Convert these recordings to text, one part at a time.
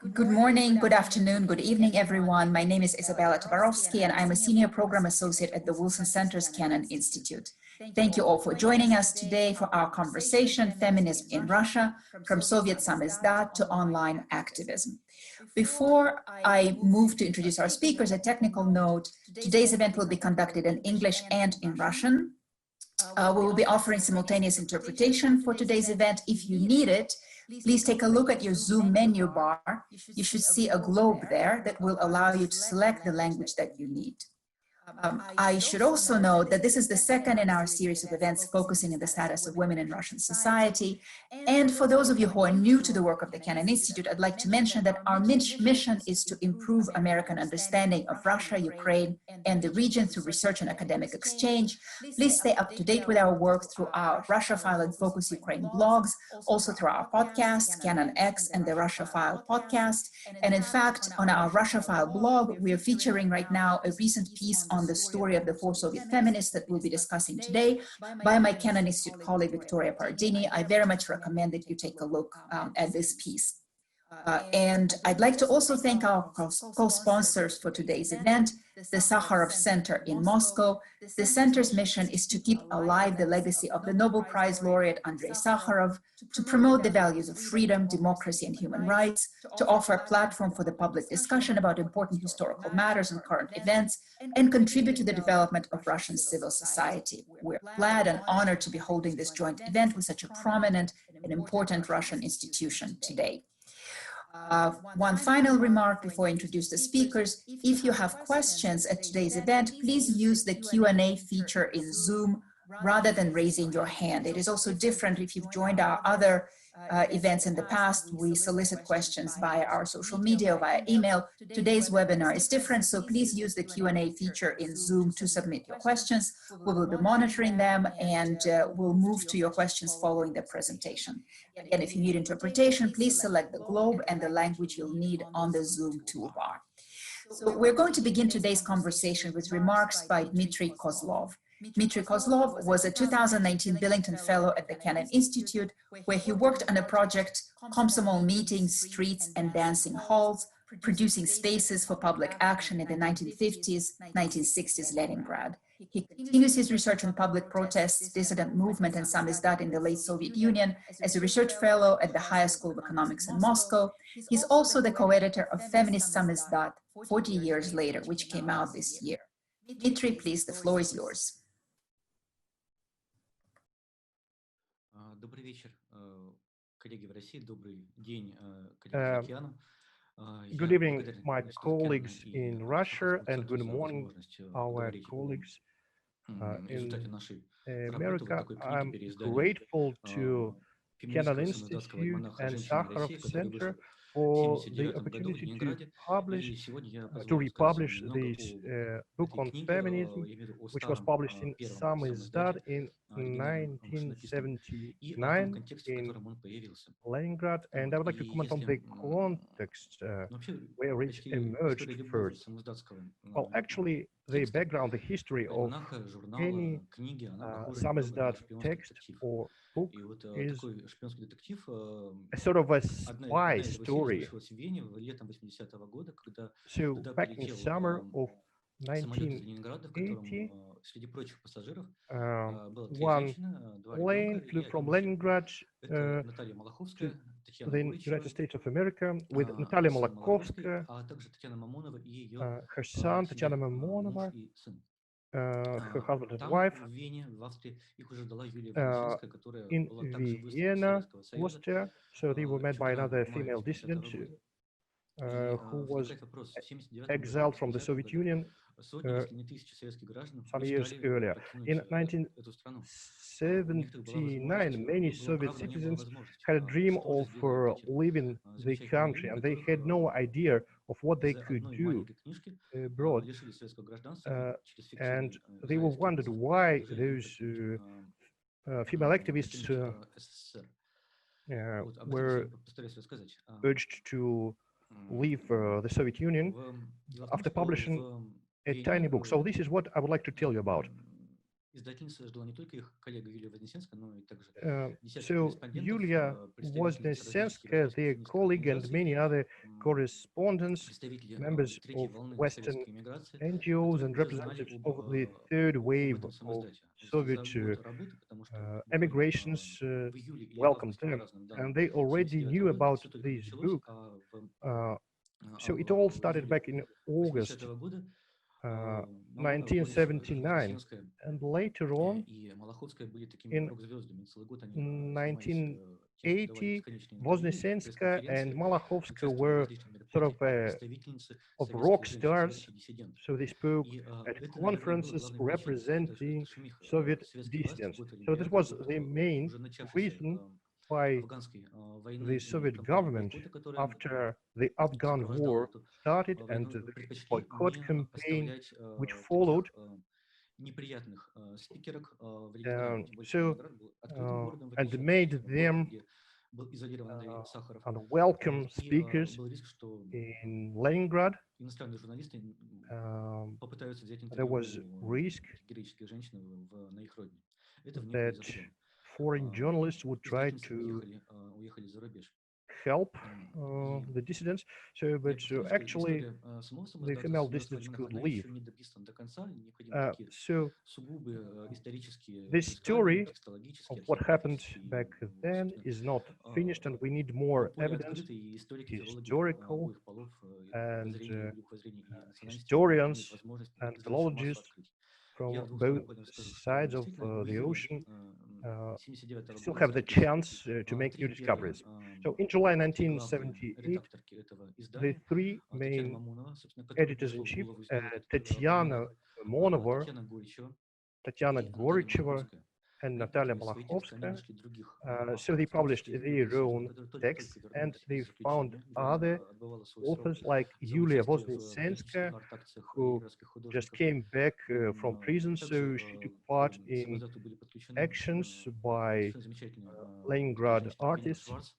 Good morning, good afternoon, good evening, everyone. My name is Isabella Towarovsky, and I'm a Senior Program Associate at the Wilson Center's Kennan Institute. Thank you all for joining us today for our conversation, Feminism in Russia, from Soviet Samizdat to Online Activism. Before I move to introduce our speakers, a technical note: today's event will be conducted in English and in Russian. We will be offering simultaneous interpretation for today's event. If you need it, please take a look at your Zoom menu bar. You should see a globe there that will allow you to select the language that you need. I should also note that this is the second in our series of events focusing on the status of women in Russian society. And for those of you who are new to the work of the Kennan Institute, I'd like to mention that our mission is to improve American understanding of Russia, Ukraine, and the region through research and academic exchange. Please stay up to date with our work through our Russia File and Focus Ukraine blogs, also through our podcasts, Kennan X and the Russia File podcast. And in fact, on our Russia File blog, we are featuring right now a recent piece on the story of the 4 Soviet feminists that we'll be discussing today by my Kennan Institute colleague, Victoria Pardini. I very much recommend that you take a look at this piece. And I'd like to also thank our co-sponsors for today's event, the Sakharov Center in Moscow. The center's mission is to keep alive the legacy of the Nobel Prize laureate Andrei Sakharov, to promote the values of freedom, democracy, and human rights, to offer a platform for the public discussion about important historical matters and current events, and contribute to the development of Russian civil society. We're glad and honored to be holding this joint event with such a prominent and important Russian institution today. One final remark before I introduce the speakers: if you have questions at today's event, please use the Q&A feature in Zoom rather than raising your hand. It is also different if you've joined our other events in the past. We solicit questions via our social media or via email. Today's webinar is different, so please use the Q&A feature in Zoom to submit your questions. We will be monitoring them, and we'll move to your questions following the presentation. Again, if you need interpretation, please select the globe and the language you'll need on the Zoom toolbar. So we're going to begin today's conversation with remarks by Dmitry Kozlov. Dmitry Kozlov was a 2019 Billington Fellow at the Kennan Institute, where he worked on a project, Komsomol Meetings, Streets and Dancing Halls, producing spaces for public action in the 1950s, 1960s Leningrad. He continues his research on public protests, dissident movement, and Samizdat in the late Soviet Union as a research fellow at the Higher School of Economics in Moscow. He's also the co-editor of Feminist Samizdat 40 years later, which came out this year. Dmitry, please, the floor is yours. Добрый вечер, коллеги в России. Добрый день, коллеги в океану. Good evening, my colleagues in Russia, and good morning, our colleagues in America. I'm grateful to Kennan Institute and Sakharov Center for the opportunity to republish this book on feminism, which was published in Samizdat in 1979 in Leningrad. And I would like to comment on the context where it emerged first. Well, actually, the background, the history of any Samizdat text or book is a sort of a spy story. So back in summer of 1980, one plane flew from Leningrad to the United States of America with Natalia Malakovskaya, her son, Tatiana Mamonova, her husband and wife, in Vienna, Austria. So they were met by another female dissident who was exiled from the Soviet Union some years earlier. In 1979, many Soviet citizens had a dream of leaving the country, and they had no idea of what they could do abroad. And they were wondered why those female activists were urged to leave the Soviet Union after publishing a tiny book. So this is what I would like to tell you about. So Yulia Voznesenska, their colleague, and many other correspondents, members of Western NGOs and representatives of the third wave of Soviet emigrations welcomed them. And they already knew about this book. So it all started back in August 1979. And later on, in 1980, Voznesenska and Malakhovska were sort of rock stars. So they spoke at conferences representing Soviet dissidents. So this was the main reason why the Soviet government, after the Afghan war started and the boycott campaign which followed, and made them unwelcome speakers in Leningrad. There was risk that foreign journalists would try to help the dissidents. So, but actually, the female dissidents could leave. So, this story of what happened back then is not finished, and we need more evidence, historical, and historians and philologists from both sides of the ocean still have the chance to make new discoveries. So in July 1978, the three main editors-in-chief, Tatiana Monova, Tatiana Goricheva, and Natalia Malakhovska, so they published their own texts, and they found other authors like Yulia Voznesenska, who just came back from prison, so she took part in actions by Leningrad artists,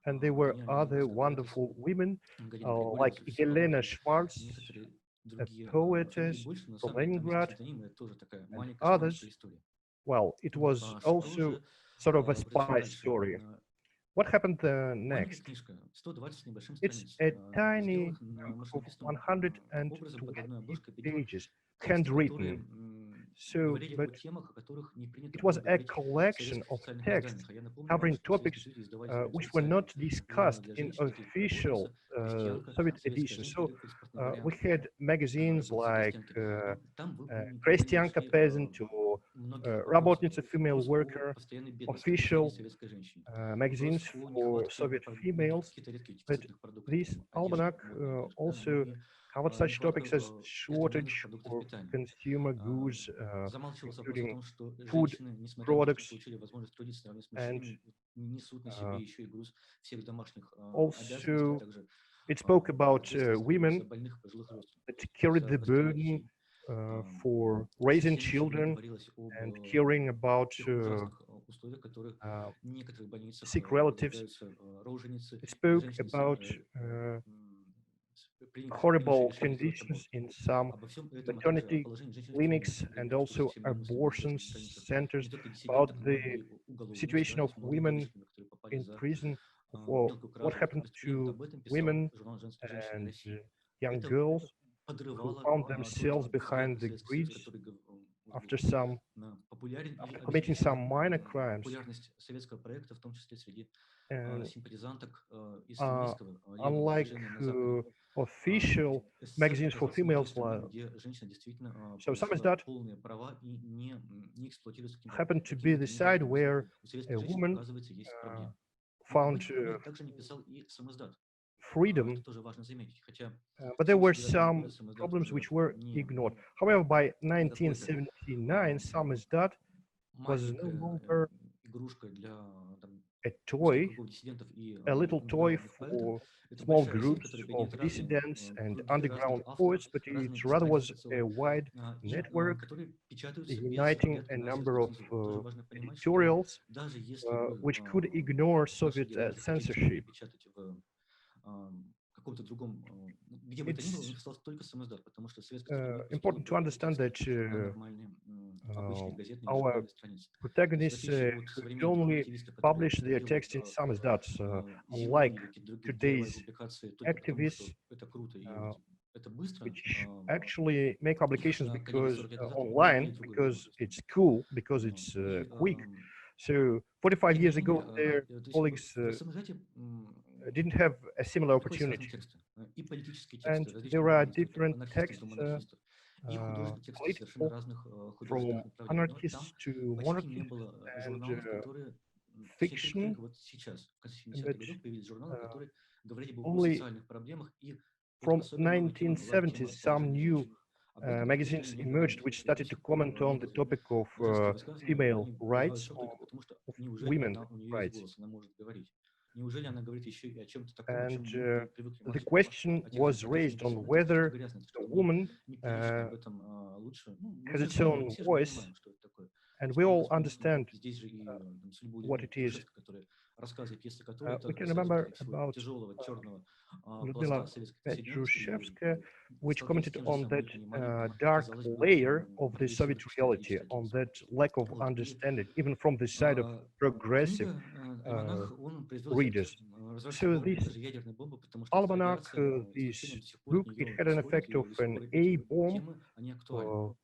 and there were other wonderful women like Helena Schwartz, a poetess from Leningrad, and others. Well, it was also sort of a spy story. What happened next? It's a tiny book of 120 pages, handwritten. So, but it was a collection of texts covering topics which were not discussed in official Soviet editions. So we had magazines like Krestyanka Peasant or Работница Female Worker, official magazines for Soviet females, but this almanac also covered such topics as shortage of consumer goods, including food products, and also it spoke about women that carried the burden for raising children and caring about sick relatives. It spoke about horrible conditions in some maternity clinics and also abortion centers, about the situation of women in prison, for what happened to women and young girls who found themselves behind the grids after committing some minor crimes. And, unlike official magazines for females, so Samizdat happened to be the side where a woman found freedom, but there were some problems which were ignored. However, by 1979, Samizdat was no longer a toy, a little toy for small groups of dissidents and underground poets, but it rather was a wide network uniting a number of editorials which could ignore Soviet censorship. important to understand that our protagonists could only publish their text in Samizdat, unlike today's activists, which actually make publications because online, because it's cool, because it's quick. So 45 years ago, their colleagues didn't have a similar opportunity. And there are different texts, political, from anarchists to monarchists, and fiction, but only from 1970s, some new magazines emerged which started to comment on the topic of female rights, or of women's rights. And the question was raised on whether a woman has its own voice, and we all understand what it is. We can remember about Lyudmila Petrushevskaya, which commented on that dark layer of the Soviet reality, on that lack of understanding, even from the side of progressive readers. So this almanac, this book, it had an effect of an A-bomb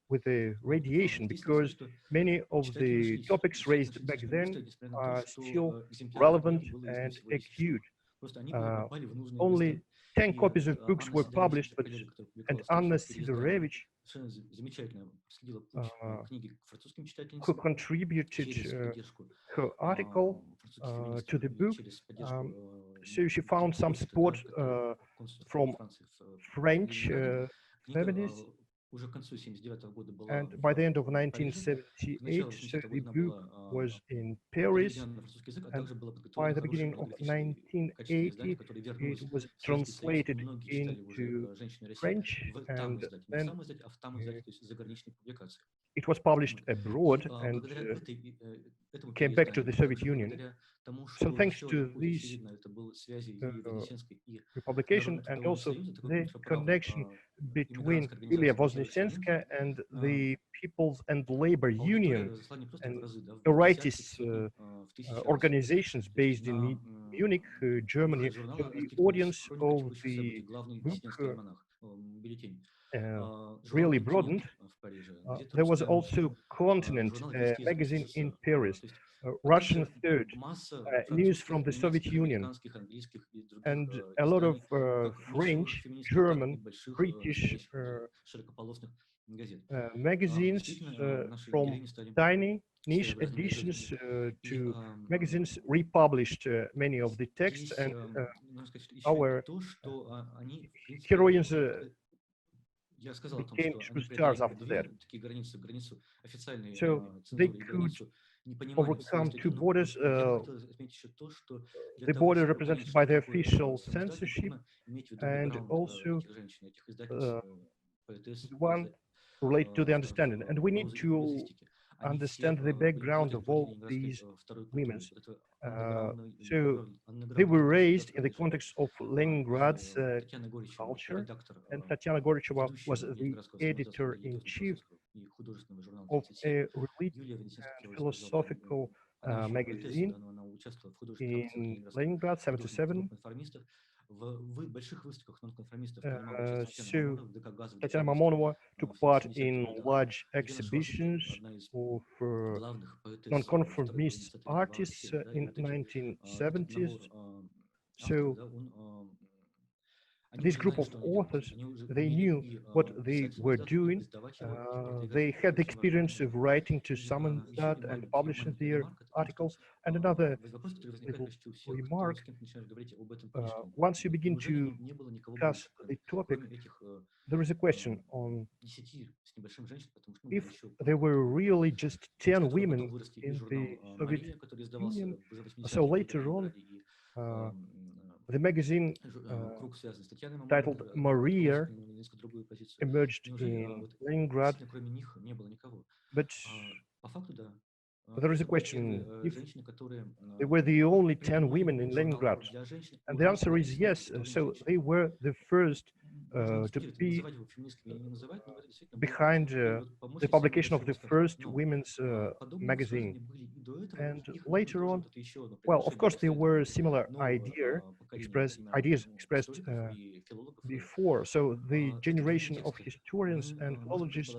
with a radiation, because many of the topics raised back then are still relevant and acute. Only 10 copies of books were published, and Anna Sidorevich, who contributed her article to the book, so she found some support from French feminists. And by the end of 1978, so the book was in Paris, and by the beginning of 1980, it was translated into French, and then it was published abroad and came back to the Soviet Union. So thanks to this republication, and also the connection between Yulia Voznesenskaya and the People's and Labor Union and rightist organizations based in Munich, Germany. So the audience of the book really broadened. There was also Continent, a magazine in Paris, Russian Third, news from the Soviet Union, and a lot of French, German, British magazines, from tiny niche editions to magazines republished many of the texts, and our heroines became true stars after that. So they could overcome two borders, the border represented by the official censorship, and also the one related to the understanding. And we need to understand the background of all these women. So they were raised in the context of Leningrad's culture, and Tatiana Goracheva was the editor-in-chief of a religious and philosophical magazine in Leningrad, 77. So Tatiana Mamonova took part in large exhibitions of non-conformist artists in 1970s. So this group of authors, they knew what they were doing. They had the experience of writing to Samizdat and publishing their articles. And another little remark, once you begin to discuss the topic, there is a question on if there were really just 10 women in the Soviet Union. So later on, the magazine titled Maria emerged in Leningrad, but there is a question, if they were the only 10 women in Leningrad, and the answer is yes. So they were the first to be behind the publication of the first women's magazine. And later on, well, of course, there were similar ideas expressed before. So the generation of historians and philologists,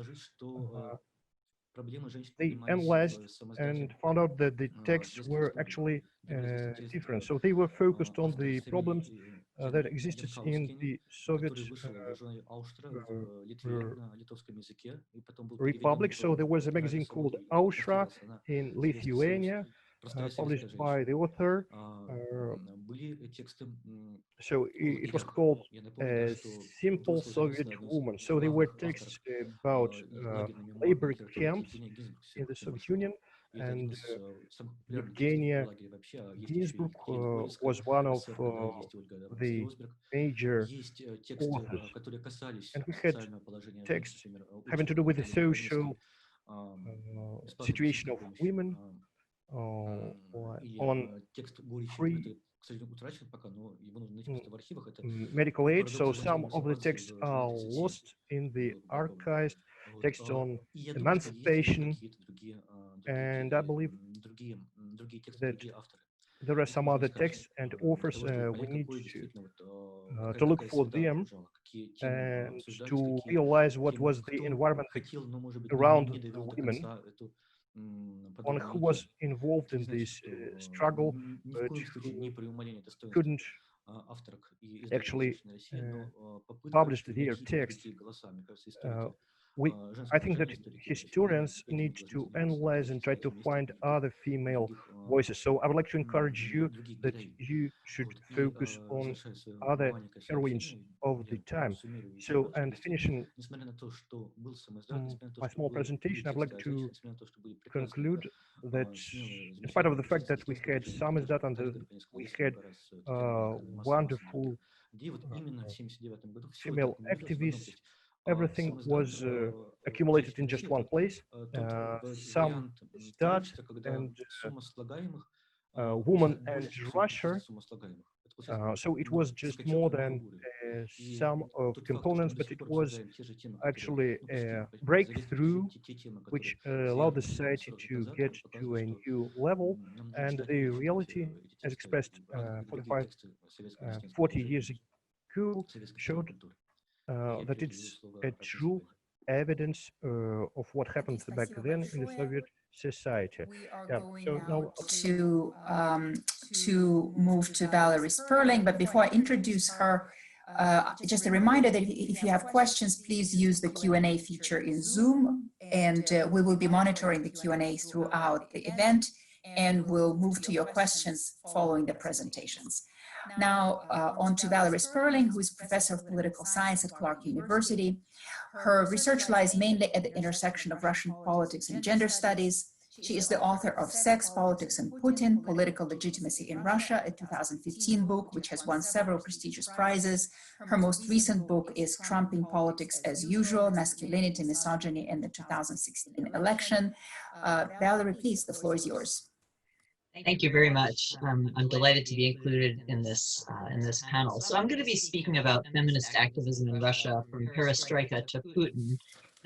they analyzed and found out that the texts were actually different. So they were focused on the problems that existed in the Soviet Republic. So there was a magazine called Aushra in Lithuania, published by the author. So it was called Simple Soviet Woman. So there were texts about labor camps in the Soviet Union, and Evgenia Ginsburg was one of the major authors. And we had texts having to do with the social situation of women on free medical aid. So some of the texts are lost in the archives, texts on emancipation, and I believe that there are some other texts and authors we need to look for them and to realize what was the environment around the women, on who was involved in this struggle, but who couldn't actually publish their text. I think that historians need to analyze and try to find other female voices. So I would like to encourage you that you should focus on other heroines of the time. So, and finishing my small presentation, I'd like to conclude that in spite of the fact that we had Samizdat and we had wonderful female activists, everything was accumulated in just one place. Samizdat and Woman and Russia. So it was just more than sum of components, but it was actually a breakthrough which allowed the society to get to a new level. And the reality, as expressed 40 years ago, showed that it's a true evidence of what happened back then in the Soviet society. So now to move to Valerie Sperling, but before I introduce her, just a reminder that if you have questions, please use the Q&A feature in Zoom, and we will be monitoring the Q&A throughout the event, and we'll move to your questions following the presentations. Now, on to Valerie Sperling, who is Professor of Political Science at Clark University. Her research lies mainly at the intersection of Russian politics and gender studies. She is the author of Sex, Politics, and Putin, Political Legitimacy in Russia, a 2015 book, which has won several prestigious prizes. Her most recent book is Trumping Politics as Usual, Masculinity, Misogyny, and the 2016 Election. Valerie, please, the floor is yours. Thank you very much. I'm delighted to be included in this panel. So I'm going to be speaking about feminist activism in Russia from perestroika to Putin.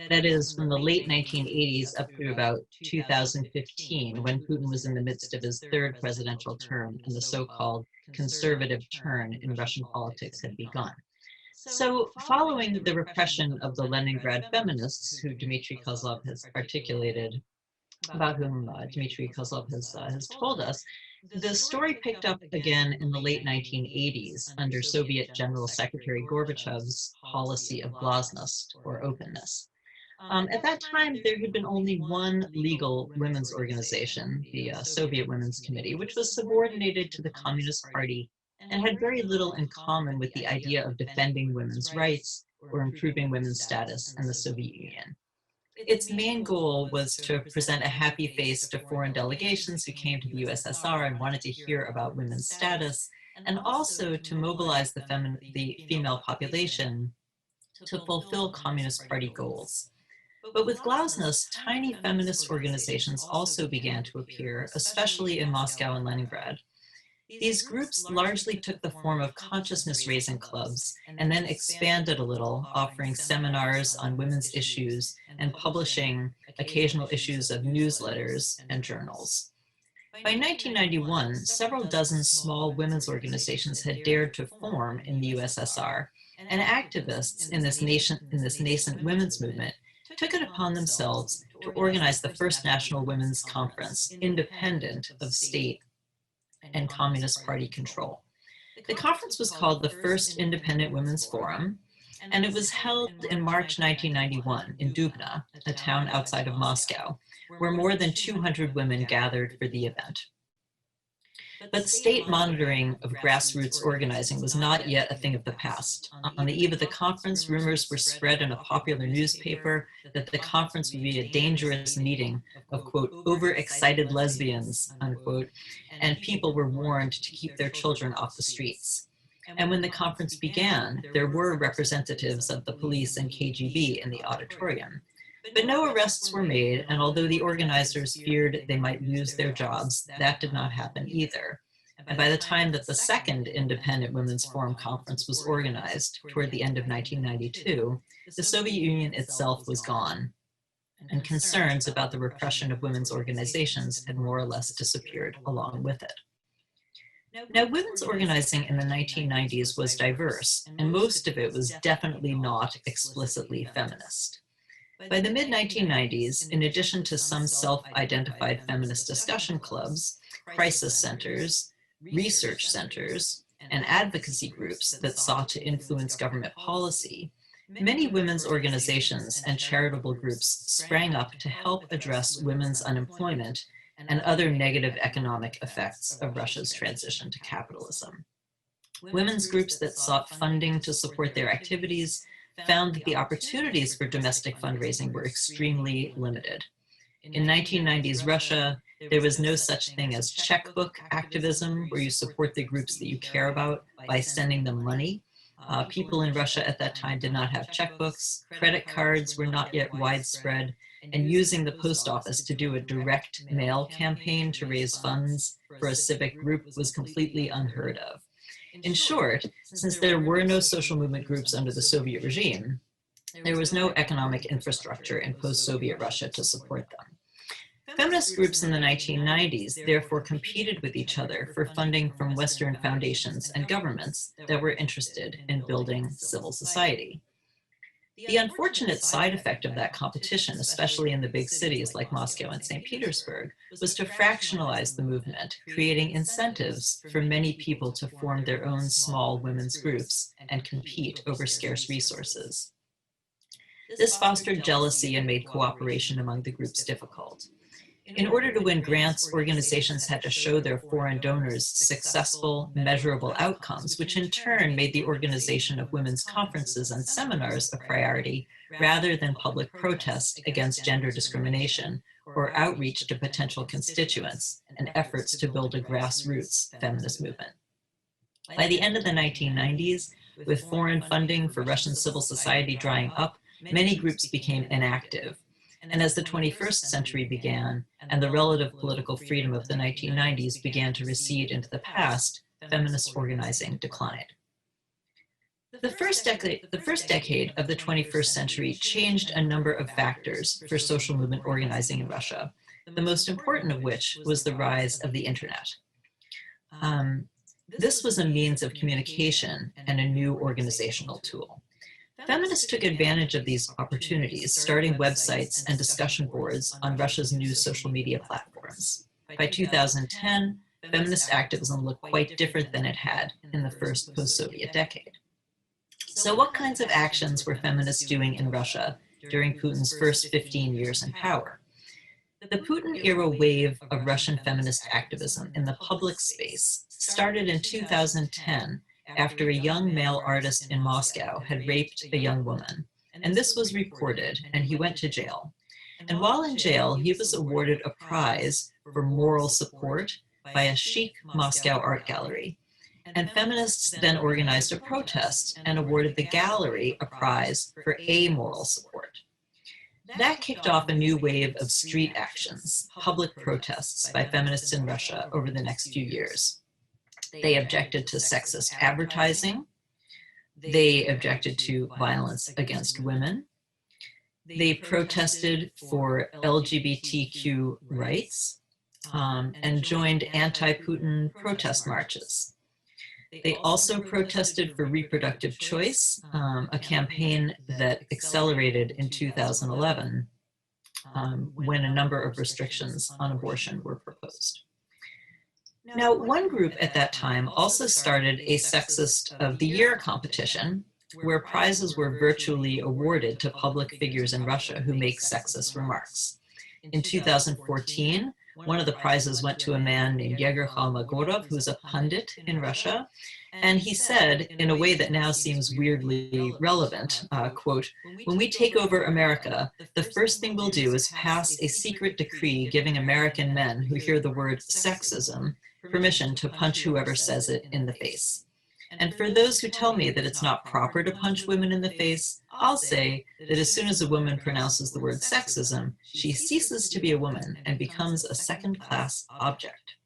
That is from the late 1980s up to about 2015, when Putin was in the midst of his third presidential term and the so-called conservative turn in Russian politics had begun. So following the repression of the Leningrad feminists, who Dmitry Kozlov has articulated, about whom Dmitry Kozlov has told us, the story picked up again in the late 1980s under Soviet General Secretary Gorbachev's policy of glasnost, or openness. At that time, there had been only one legal women's organization, the Soviet Women's Committee, which was subordinated to the Communist Party and had very little in common with the idea of defending women's rights or improving women's status in the Soviet Union. Its main goal was to present a happy face to foreign delegations who came to the USSR and wanted to hear about women's status, and also to mobilize the female population to fulfill Communist Party goals. But with glasnost, tiny feminist organizations also began to appear, especially in Moscow and Leningrad. These groups largely took the form of consciousness-raising clubs and then expanded a little, offering seminars on women's issues and publishing occasional issues of newsletters and journals. By 1991, several dozen small women's organizations had dared to form in the USSR, and activists in this nascent women's movement took it upon themselves to organize the first National Women's Conference, independent of state and Communist Party control. The conference was called the First Independent Women's Forum, and it was held in March 1991 in Dubna, a town outside of Moscow, where more than 200 women gathered for the event. But state monitoring of grassroots organizing was not yet a thing of the past. On the eve of the conference, rumors were spread in a popular newspaper that the conference would be a dangerous meeting of, quote, overexcited lesbians, unquote, and people were warned to keep their children off the streets. And when the conference began, there were representatives of the police and KGB in the auditorium. But no arrests were made, and although the organizers feared they might lose their jobs, that did not happen either. And by the time that the second Independent Women's Forum Conference was organized, toward the end of 1992, the Soviet Union itself was gone, and concerns about the repression of women's organizations had more or less disappeared along with it. Now, women's organizing in the 1990s was diverse, and most of it was definitely not explicitly feminist. By the mid-1990s, in addition to some self-identified feminist discussion clubs, crisis centers, research centers, and advocacy groups that sought to influence government policy, many women's organizations and charitable groups sprang up to help address women's unemployment and other negative economic effects of Russia's transition to capitalism. Women's groups that sought funding to support their activities found that the opportunities for domestic fundraising were extremely limited. In 1990s Russia, there was no such thing as checkbook activism, where you support the groups that you care about by sending them money. People in Russia at that time did not have checkbooks, credit cards were not yet widespread, and using the post office to do a direct mail campaign to raise funds for a civic group was completely unheard of. In short, since there were no social movement groups under the Soviet regime, there was no economic infrastructure in post-Soviet Russia to support them. Feminist groups in the 1990s therefore competed with each other for funding from Western foundations and governments that were interested in building civil society. The unfortunate side effect of that competition, especially in the big cities like Moscow and St. Petersburg, was to fractionalize the movement, creating incentives for many people to form their own small women's groups and compete over scarce resources. This fostered jealousy and made cooperation among the groups difficult. In order to win grants, organizations had to show their foreign donors successful, measurable outcomes, which in turn made the organization of women's conferences and seminars a priority rather than public protest against gender discrimination or outreach to potential constituents and efforts to build a grassroots feminist movement. By the end of the 1990s, with foreign funding for Russian civil society drying up, many groups became inactive. And as the 21st century began and the relative political freedom of the 1990s began to recede into the past, feminist organizing declined. The first decade of the 21st century changed a number of factors for social movement organizing in Russia, the most important of which was the rise of the internet. This was a means of communication and a new organizational tool. Feminists took advantage of these opportunities, starting websites and discussion boards on Russia's new social media platforms. By 2010, feminist activism looked quite different than it had in the first post-Soviet decade. So what kinds of actions were feminists doing in Russia during Putin's first 15 years in power? The Putin-era wave of Russian feminist activism in the public space started in 2010 after a young male artist in Moscow had raped a young woman. And this was reported, and he went to jail. And while in jail, he was awarded a prize for moral support by a chic Moscow art gallery. And feminists then organized a protest and awarded the gallery a prize for amoral support. That kicked off a new wave of street actions, public protests by feminists in Russia over the next few years. They objected to sexist advertising. They objected to violence against women. They protested for LGBTQ rights and joined anti-Putin protest marches. They also protested for reproductive choice, a campaign that accelerated in 2011 when a number of restrictions on abortion were proposed. Now, one group at that time also started a Sexist of the Year competition where prizes were virtually awarded to public figures in Russia who make sexist remarks. In 2014, one of the prizes went to a man named Yegor Khalmogorov, who's a pundit in Russia, and he said, in a way that now seems weirdly relevant, quote, "When we take over America, the first thing we'll do is pass a secret decree giving American men who hear the word sexism permission to punch whoever says it in the face. And for those who tell me that it's not proper to punch women in the face, I'll say that as soon as a woman pronounces the word sexism, she ceases to be a woman and becomes a second-class object."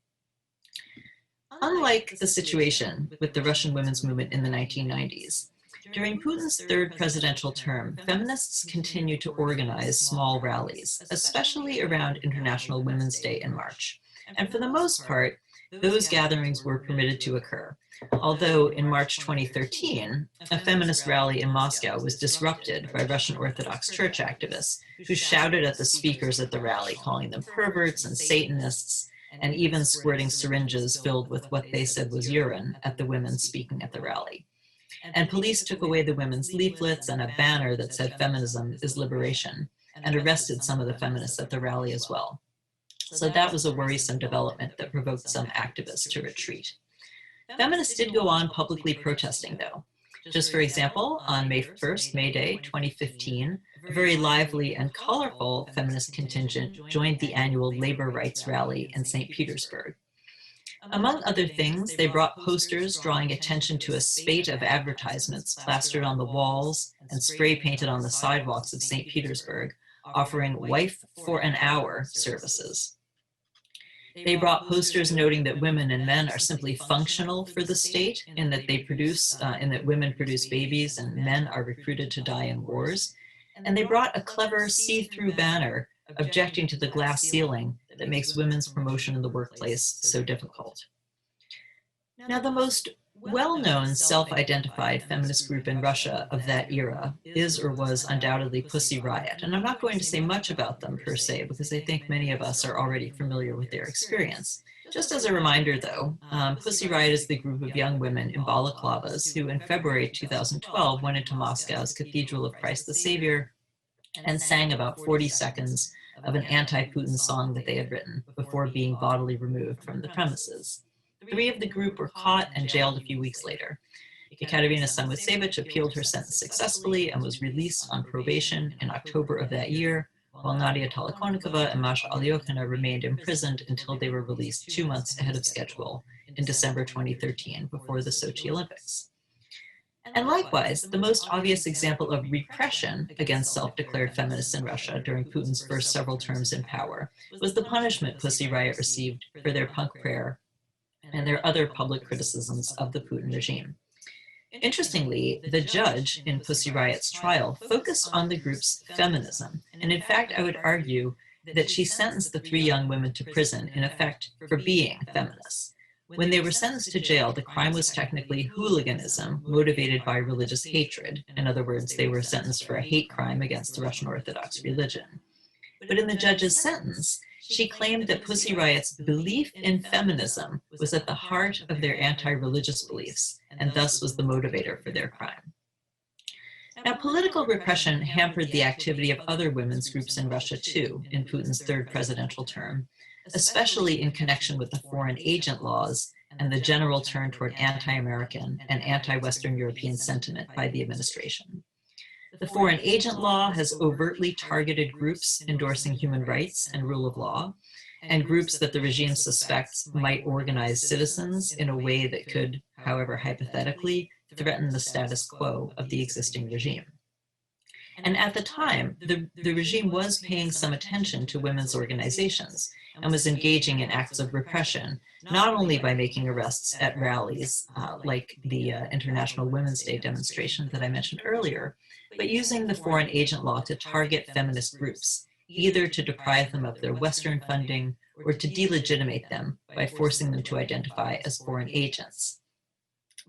Unlike the situation with the Russian women's movement in the 1990s, during Putin's third presidential term, feminists continued to organize small rallies, especially around International Women's Day in March. And for the most part, those gatherings were permitted to occur. Although in March 2013, a feminist rally in Moscow was disrupted by Russian Orthodox Church activists who shouted at the speakers at the rally, calling them perverts and Satanists, and even squirting syringes filled with what they said was urine at the women speaking at the rally. And police took away the women's leaflets and a banner that said "Feminism is liberation," and arrested some of the feminists at the rally as well. So that was a worrisome development that provoked some activists to retreat. Feminists did go on publicly protesting, though. Just for example, on May 1st, May Day 2015, a very lively and colorful feminist contingent joined the annual labor rights rally in St. Petersburg. Among other things, they brought posters drawing attention to a spate of advertisements plastered on the walls and spray painted on the sidewalks of St. Petersburg, offering wife for an hour services. They brought posters noting that women and men are simply functional for the state, in that women produce babies and men are recruited to die in wars. And they brought a clever see-through banner objecting to the glass ceiling that makes women's promotion in the workplace so difficult. Now, the most well-known self-identified feminist group in Russia of that era is or was undoubtedly Pussy Riot. And I'm not going to say much about them per se, because I think many of us are already familiar with their experience. Just as a reminder, though, Pussy Riot is the group of young women in balaclavas who in February 2012 went into Moscow's Cathedral of Christ the Savior and sang about 40 seconds of an anti-Putin song that they had written before being bodily removed from the premises. 3 of the group were caught and jailed a few weeks later. Ekaterina Samutsevich appealed her sentence successfully and was released on probation in October of that year, while Nadia Tolokonnikova and Masha Alyokhina remained imprisoned until they were released 2 months ahead of schedule in December 2013 before the Sochi Olympics. And likewise, the most obvious example of repression against self-declared feminists in Russia during Putin's first several terms in power was the punishment Pussy Riot received for their punk prayer and their other public criticisms of the Putin regime. Interestingly, the judge in Pussy Riot's trial focused on the group's feminism, and in fact, I would argue that she sentenced the 3 young women to prison, in effect, for being feminists. When they were sentenced to jail, the crime was technically hooliganism motivated by religious hatred. In other words, they were sentenced for a hate crime against the Russian Orthodox religion. But in the judge's sentence, she claimed that Pussy Riot's belief in feminism was at the heart of their anti-religious beliefs, and thus was the motivator for their crime. Now, political repression hampered the activity of other women's groups in Russia, too, in Putin's third presidential term, especially in connection with the foreign agent laws and the general turn toward anti-American and anti-Western European sentiment by the administration. The foreign agent law has overtly targeted groups endorsing human rights and rule of law, and groups that the regime suspects might organize citizens in a way that could, however hypothetically, threaten the status quo of the existing regime. And at the time, the regime was paying some attention to women's organizations and was engaging in acts of repression, not only by making arrests at rallies like the International Women's Day demonstration that I mentioned earlier, but using the foreign agent law to target feminist groups, either to deprive them of their Western funding or to delegitimate them by forcing them to identify as foreign agents.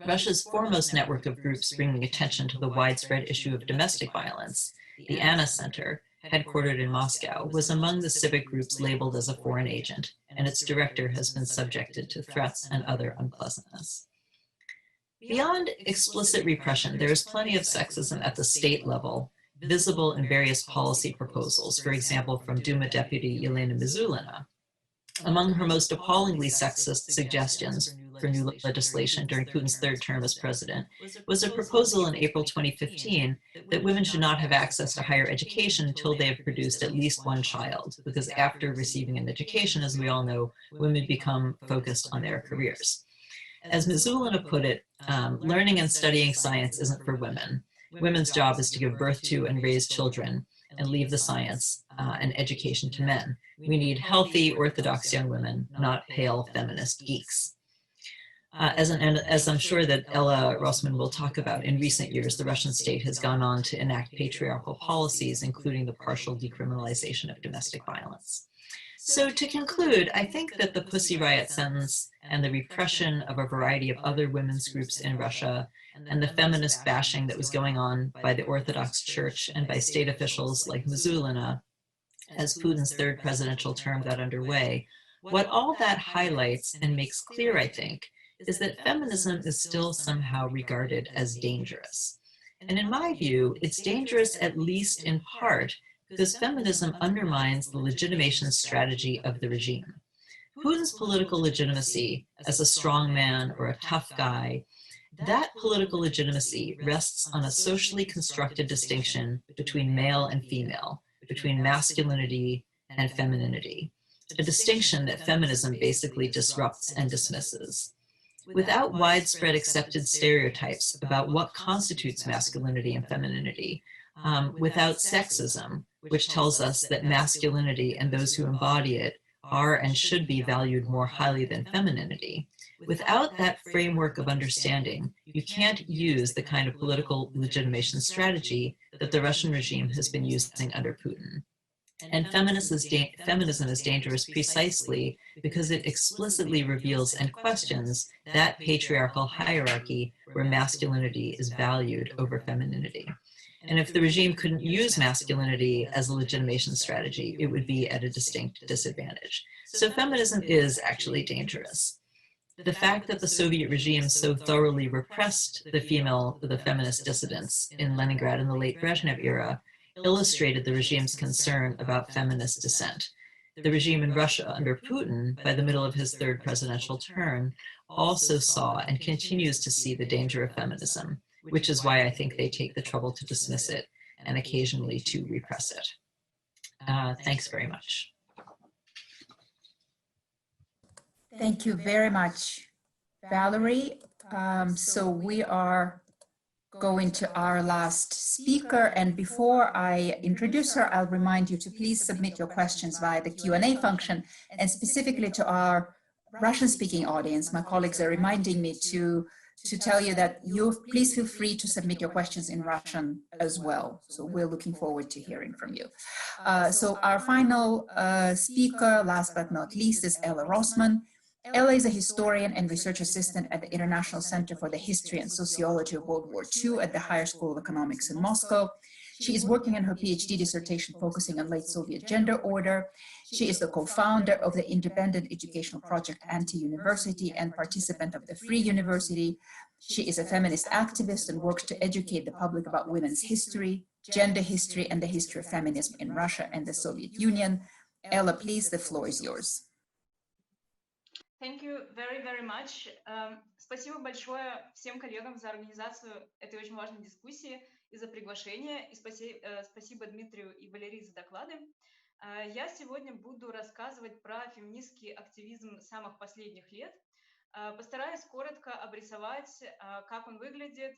Russia's foremost network of groups bringing attention to the widespread issue of domestic violence, the Anna Center, headquartered in Moscow, was among the civic groups labeled as a foreign agent, and its director has been subjected to threats and other unpleasantness. Beyond explicit repression, there is plenty of sexism at the state level, visible in various policy proposals, for example, from Duma Deputy Yelena Mizulina. Among her most appallingly sexist suggestions for new legislation during Putin's third term as president was a proposal in April 2015 that women should not have access to higher education until they have produced at least one child, because after receiving an education, as we all know, women become focused on their careers. As Mizulina put it, learning and studying science isn't for women. Women's job is to give birth to and raise children and leave the science and education to men. We need healthy, orthodox young women, not pale feminist geeks. As I'm sure that Ella Rossman will talk about, in recent years, the Russian state has gone on to enact patriarchal policies, including the partial decriminalization of domestic violence. So to conclude, I think that the Pussy Riot sentence and the repression of a variety of other women's groups in Russia and the feminist bashing that was going on by the Orthodox Church and by state officials like Mizulina as Putin's third presidential term got underway, what all that highlights and makes clear, I think, is that feminism is still somehow regarded as dangerous. And in my view, it's dangerous at least in part because feminism undermines the legitimation strategy of the regime. Putin's political legitimacy as a strong man or a tough guy, that political legitimacy rests on a socially constructed distinction between male and female, between masculinity and femininity, a distinction that feminism basically disrupts and dismisses. Without widespread accepted stereotypes about what constitutes masculinity and femininity, without sexism, which tells us that masculinity and those who embody it are and should be valued more highly than femininity, without that framework of understanding, you can't use the kind of political legitimation strategy that the Russian regime has been using under Putin. And feminism is dangerous precisely because it explicitly reveals and questions that patriarchal hierarchy where masculinity is valued over femininity. And if the regime couldn't use masculinity as a legitimation strategy, it would be at a distinct disadvantage. So feminism is actually dangerous. The fact that the Soviet regime so thoroughly repressed the feminist dissidents in Leningrad in the late Brezhnev era illustrated the regime's concern about feminist dissent. The regime in Russia under Putin, by the middle of his third presidential term, also saw and continues to see the danger of feminism, which is why I think they take the trouble to dismiss it and occasionally to repress it. Thanks very much. Thank you very much, Valerie. So we are going to our last speaker, and before I introduce her, I'll remind you to please submit your questions via the Q&A function, and specifically to our Russian-speaking audience. My colleagues are reminding me to tell you that please feel free to submit your questions in Russian as well. So we're looking forward to hearing from you. So our final speaker, last but not least, is Ella Rossman. Ella is a historian and research assistant at the International Center for the History and Sociology of World War II at the Higher School of Economics in Moscow. She is working on her PhD dissertation focusing on late Soviet gender order. She is the co-founder of the independent educational project Anti-University and participant of the Free University. She is a feminist activist and works to educate the public about women's history, gender history, and the history of feminism in Russia and the Soviet Union. Ella, please, the floor is yours. Thank you very, very much. Спасибо большое всем коллегам за организацию этой очень важной дискуссии и за приглашение. И спасибо Дмитрию и Валерии за доклады. Я сегодня буду рассказывать про феминистский активизм самых последних лет. Постараюсь коротко обрисовать, как он выглядит,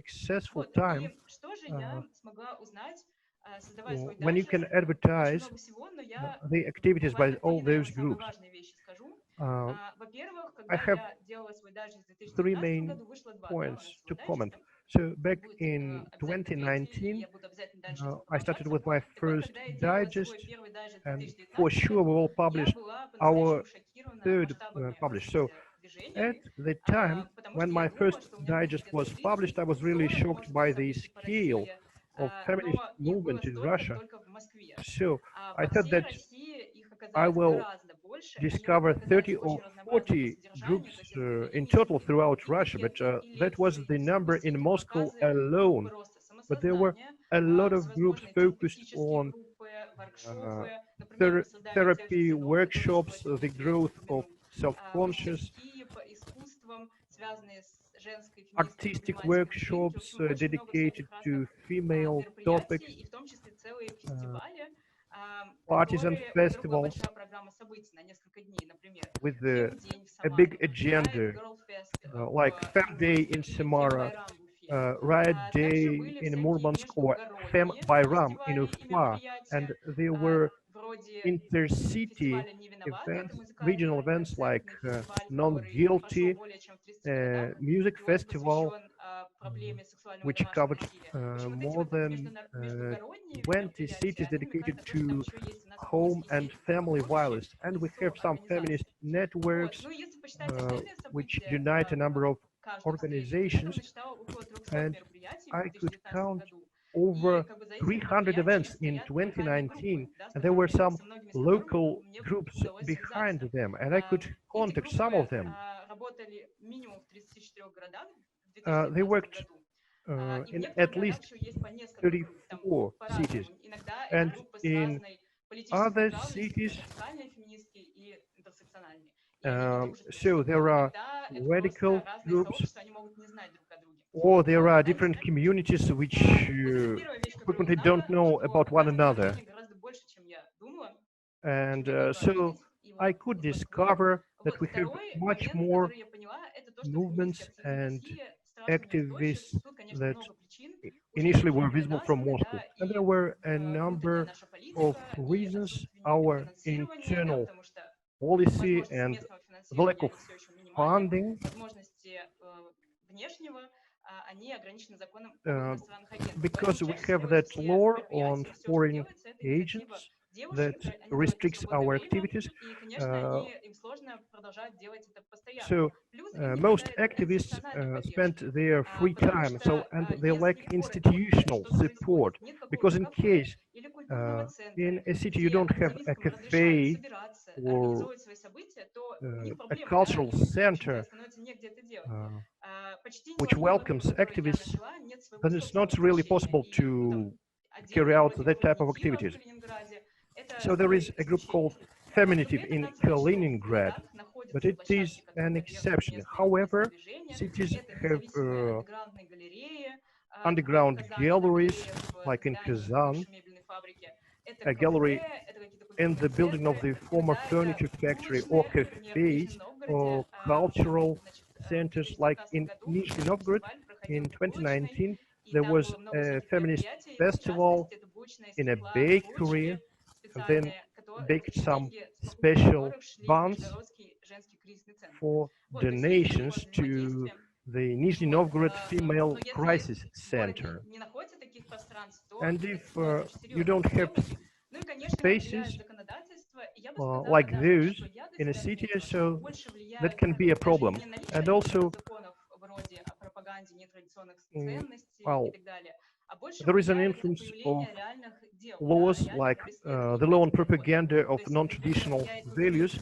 successful time И что же я смогла узнать, создавая свой when you дайджест? can Очень advertise много всего, но я the activities by буквально три, all наверное, those самые groups. важные вещи скажу. I have three main points to comment. So back in 2019, I started with my first digest, and for sure we will publish our third publish. So at the time when my first digest was published, I was really shocked by the scale of feminist movement in Russia. So I thought that I will discover 30 or 40 groups in total throughout Russia, but that was the number in Moscow alone. But there were a lot of groups focused on uh, therapy workshops, the growth of self-conscious, artistic workshops dedicated to female topics, parties and festivals with a big agenda, like Fem Day in Samara, Riot Day in Murmansk, or Fem Bayram in Ufa, and there were intercity events, regional events like Non-Guilty, music festival, which covered more than 20 cities dedicated to home and family violence. And we have some feminist networks which unite a number of organizations, and I could count over 300 events in 2019, and there were some local groups behind them, and I could contact some of them. They worked in at least 34 cities, and in other cities, so there are radical groups, or there are different communities which frequently don't know about one another. And so I could discover that we have much more movements and activists that initially were visible from Moscow. And there were a number of reasons: our internal policy and the lack of funding, because we have that law on foreign agents that restricts our activities. So most activists spend their free time, and they lack institutional support, because in case in a city you don't have a cafe or a cultural center which welcomes activists, then it's not really possible to carry out that type of activities. So there is a group called Feminism in Kaliningrad, but it is an exception. However, cities have underground galleries, like in Kazan, a gallery in the building of the former furniture factory, or cafes, or cultural centers, like in Nizhny Novgorod. In 2019, there was a feminist festival in a bakery, and then baked some special buns for donations to the Nizhny Novgorod Female Crisis Center. And if you don't have spaces like those in a city, so that can be a problem. And also, well, there is an influence of laws like the law on propaganda of non-traditional values.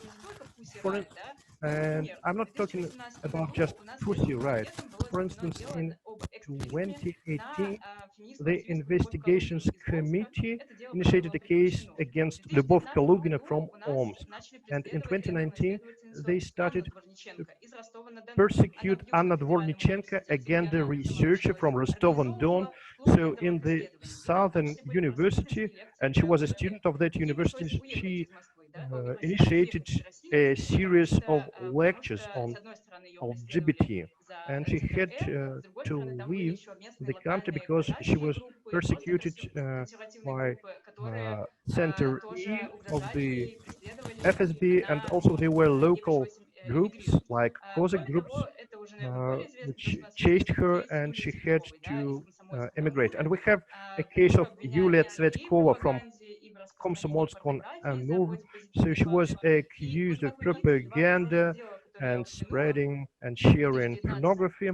And I'm not talking about just pussy rights. For instance, in 2018, the investigations committee initiated a case against Lyubov Kalugina from Omsk. And in 2019, they started to persecute Anna Dvornichenko, a gender researcher from Rostov-on-Don. So in the Southern University, and she was a student of that university, she initiated a series of lectures on LGBT, and she had to leave the country because she was persecuted by Center E of the FSB, and also there were local groups like Cossack groups which chased her, and she had to emigrate. And we have a case of Yulia Tsvetkova from Komsomolsk-on-Amur. So she was accused of propaganda and spreading and sharing pornography.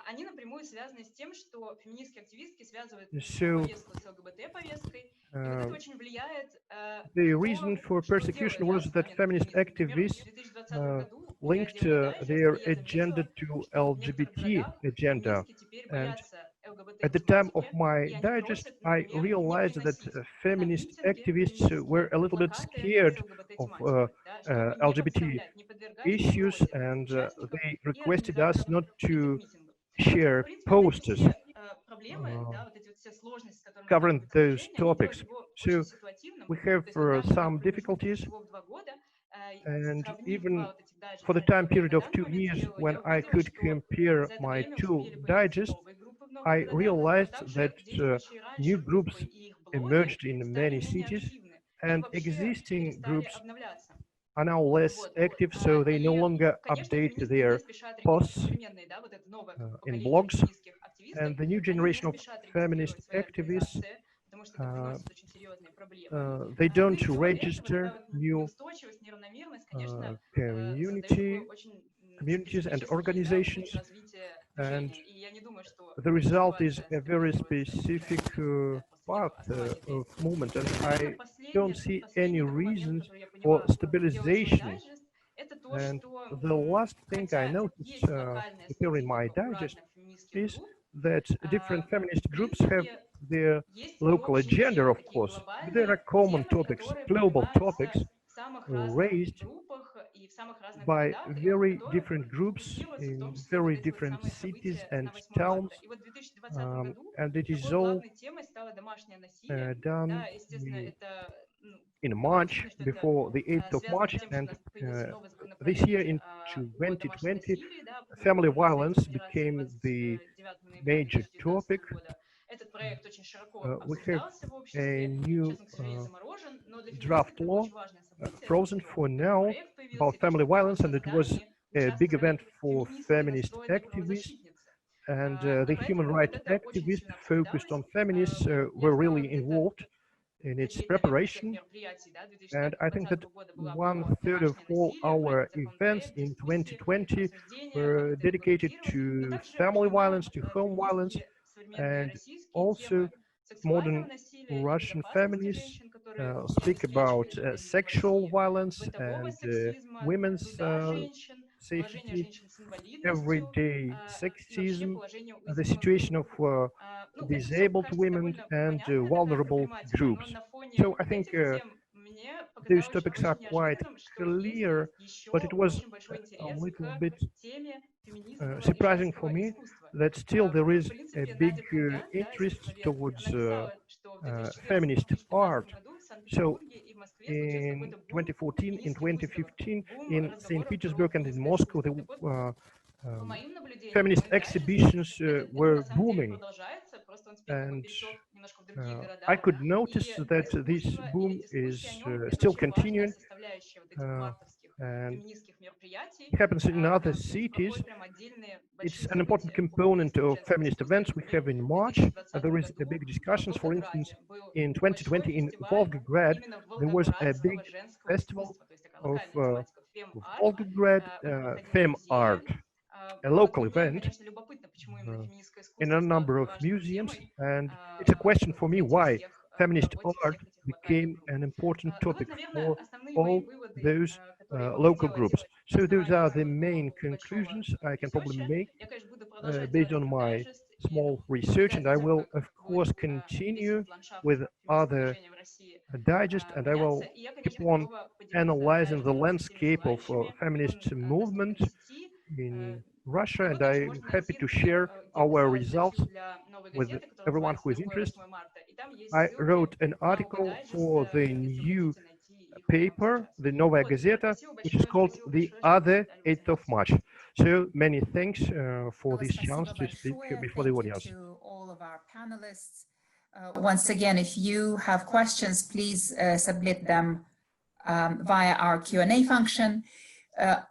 Они напрямую связаны с тем, что феминистские активистки связывают So, повестку с ЛГБТ-повесткой, и вот это очень влияет the на reason то, for что persecution делает was that сталин feminist феминисткам. Например, activists в 2020 году я linked делала дайджест, their и я agenda заметила, to что в некоторых LGBT городах agenda. феминистки теперь And боятся at the time of ЛГБТ-тематики, my и они digest, просят, I например, не realized that приносить на feminist митинги activists were феминистские a little bit плакаты с scared of ЛГБТ-тематикой, да, чтобы не LGBT подставлять, не подвергать issues, угрозе and участников they и requested us организаторов not этих to митингов. И вот, в share принципе, вот эти posters все проблемы, да, вот эти вот все сложности, с которыми covering сталкивается those движение, они делают topics. его очень So ситуативным. we have То есть вот даже some в промежутке difficulties, всего в 2 года, and сравнив even два вот этих for дайджеста, the time которые я period of тогда, 2 например, years, делала, when я I увидела, could что compare за это my время two успели появиться digests, новые группы в новых I городах, но realized также that действующие раньше new группы groups и их блоги emerged in стали many менее cities, активны или and вообще existing перестали groups обновляться. are now less Вот. active, so they no И, longer конечно, update феминистки не their спешат регулировать, posts современные, да, вот это новое in поколение blogs. феминистских активисток, And the new они не generation of спешат feminist регистрировать свои activists, организации, потому что это приносит очень серьезные проблемы. they Ну и don't всего этого, такая register вот new неустойчивость, неравномерность, конечно, создает community такой очень communities and специфический, да, путь organizations, развития and движения. И я не думаю, что the result is ситуация a very стабилизируется specific после path основания этой of институции. movement, and И, наверное, I don't see any последний такой момент, reasons который я for поняла, делая свой stabilization. дайджест, это то, And что the last thing I хотя noticed есть локальная preparing my специфика у digest разных феминистских is групп, that different feminist в groups have принципе, their есть и local общие agenda, темы, of такие course, but there are глобальные common темы, topics, которые global поднимаются topics в самых разных raised группах и в самых разных by городах, и вокруг very которых different groups фокусируются в том in числе вот very эти вот different самые cities события and на 8 марта. towns, И вот в 2020 году and it is такой all главной темой стало домашнее насилие. done Да, естественно, это in March, очевидно, что это before the 8th of связано March, с тем, что у and нас появился новый this законопроект year in о домашнем 2020, насилии, да, family опубликованный на Совете violence Федерации became the 29 ноября major 2019 topic. года. Этот проект очень широко We have обсуждался в a обществе. new Сейчас он, к сожалению, заморожен, но для феминисток draft это было law очень важное событие, то, frozen что for такой now проект появился, about и то, family что в его violence, and it was создании a big event участвовали for феминистки, feminist настроенные activists, правозащитницы. and И the human поэтому вот rights это очень activists сильно focused обсуждалось. on feminists Я were знала, really где-то involved in its треть, наверное, всех preparation. мероприятий, да, And I think 2020 that года была one про third of домашнее all насилие, про our этот events законопроект, in дискуссии, 2020 обсуждения, как were это dedicated регламентировать. Но to также family поднимаем violence, to home violence, феминистки современные and российские also темы сексуального modern насилия и Russian безопасности feminists женщин, которые speak about обеспечивали феминизм в sexual России, violence бытового and сексизма, women's труда женщин, положения safety, женщин с инвалидностью, everyday и вообще sexism, положения the уязвимых групп. situation of Ну, это все disabled кажется women довольно and понятная такая vulnerable проблематика, но groups. на фоне So I think этих тем мне those показалось topics are очень quite неожиданным, что есть clear, but еще it was очень большой a интерес little к bit теме феминистского и surprising for женского me искусства. that still there В is a принципе, big Надя Фургян, да, interest искусствоведка, towards она писала, что в feminist 2014-2015 art. году в So Санкт-Петербурге и в Москве случился in какой-то бум 2014, in феминистских выставок, 2015, бум in St. разговоров про Petersburg and in феминистское Moscow, искусство. the Так вот, по моим наблюдениям, по feminist моим дайджестам, exhibitions это на were самом деле booming. продолжается, просто он теперь как бы And перетек немножко в другие I города. could И notice that this искусство или boom дискуссия о is нем это still очень важная continuing, составляющая вот этих мартовских and феминистских мероприятий. it happens in У other нас cities. проходят прям отдельные It's большие an important события по component феминистскому of женскому feminist искусству. events we Например, have in в March. 2020 There is a году big в discussions. For instance, Волгограде был in большой 2020 in фестиваль Volgograd, именно there was a big волгоградского женского festival искусства, то есть такая of локальная тематика фем-арт. Volgograd У них проходили femme art, музеи. a Вот local мне, event конечно, любопытно, почему именно феминистское in искусство a стало number такой of важной museums. темой And it's a question for в me этих why всех feminist работе art всех этих локальных became групп. an important Ну вот, topic наверное, for основные мои all выводы, those которые я могу local сделать groups. на So those основании are the своего main небольшого conclusions I can probably ресерча. make Я, конечно, буду продолжать based делать on этот my дайджест и small research, and наблюдать за I тем, will, как of будет course, весь этот continue ландшафт with феминистского other движения в России digest, and I меняться. will И я, keep конечно, on готова поделиться analyzing the дайджестом со всеми landscape of желающими. feminist Он movement доступен в сети. in Russia, Его and также I'm можно happy найти, to например, share я our писала results статью для «Новой with газеты», которая everyone называется who is «Дорогое interested. 8 марта». И там есть I ссылки wrote an на оба article for дайджеста, the если вы new хотите найти их прямо paper, сейчас. the Novaya Вот, Gazeta, спасибо which is большое, called спасибо The большое, что Other дали мне 8th of возможность. March. So many thanks for this chance Спасибо to speak большое. before the Thank you audience. to all of our panelists. Once again, if you have questions, please submit them via our Q&A function.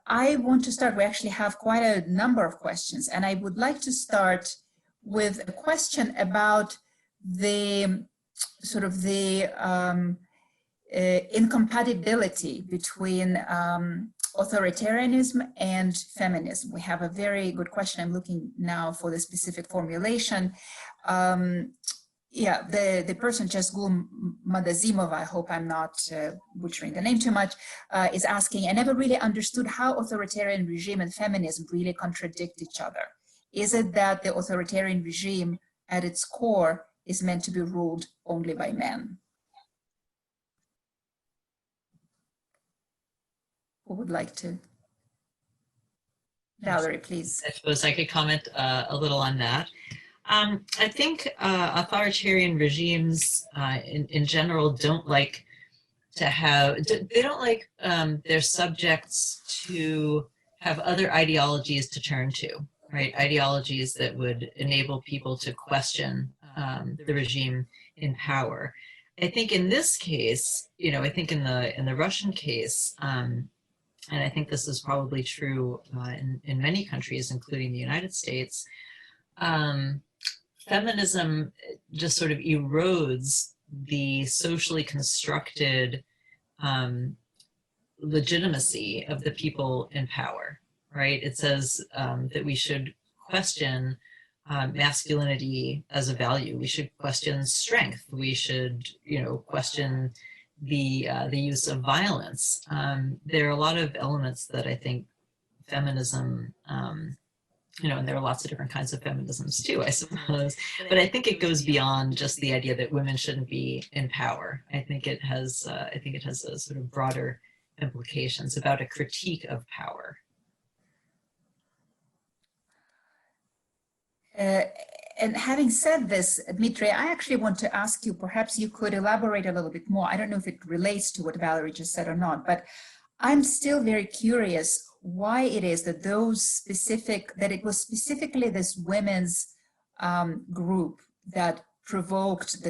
I want to start, we actually have quite a number of questions, and I would like to start with a question about the sort of the incompatibility between authoritarianism and feminism. We have a very good question. I'm looking now for the specific formulation. Yeah, the person, Chesgul Madazimov, I hope I'm not butchering the name too much, is asking, I never really understood how authoritarian regime and feminism really contradict each other. Is it that the authoritarian regime at its core is meant to be ruled only by men? Who would like to? Valerie, please. I suppose I could comment a little on that. I think authoritarian regimes in general don't like to have, they don't like their subjects to have other ideologies to turn to, right? Ideologies that would enable people to question the regime in power. I think in this case, you know, I think in the Russian case, and I think this is probably true in many countries, including the United States, feminism just sort of erodes the socially constructed legitimacy of the people in power, right? It says that we should question masculinity as a value. We should question strength. We should, you know, question the use of violence. There are a lot of elements that I think feminism, you know, and there are lots of different kinds of feminisms too, I suppose. But I think it goes beyond just the idea that women shouldn't be in power. I think it has a sort of broader implications about a critique of power. And having said this, Dmitry, I actually want to ask you, perhaps you could elaborate a little bit more. I don't know if it relates to what Valerie just said or not, but I'm still very curious why it is that it was specifically this women's group that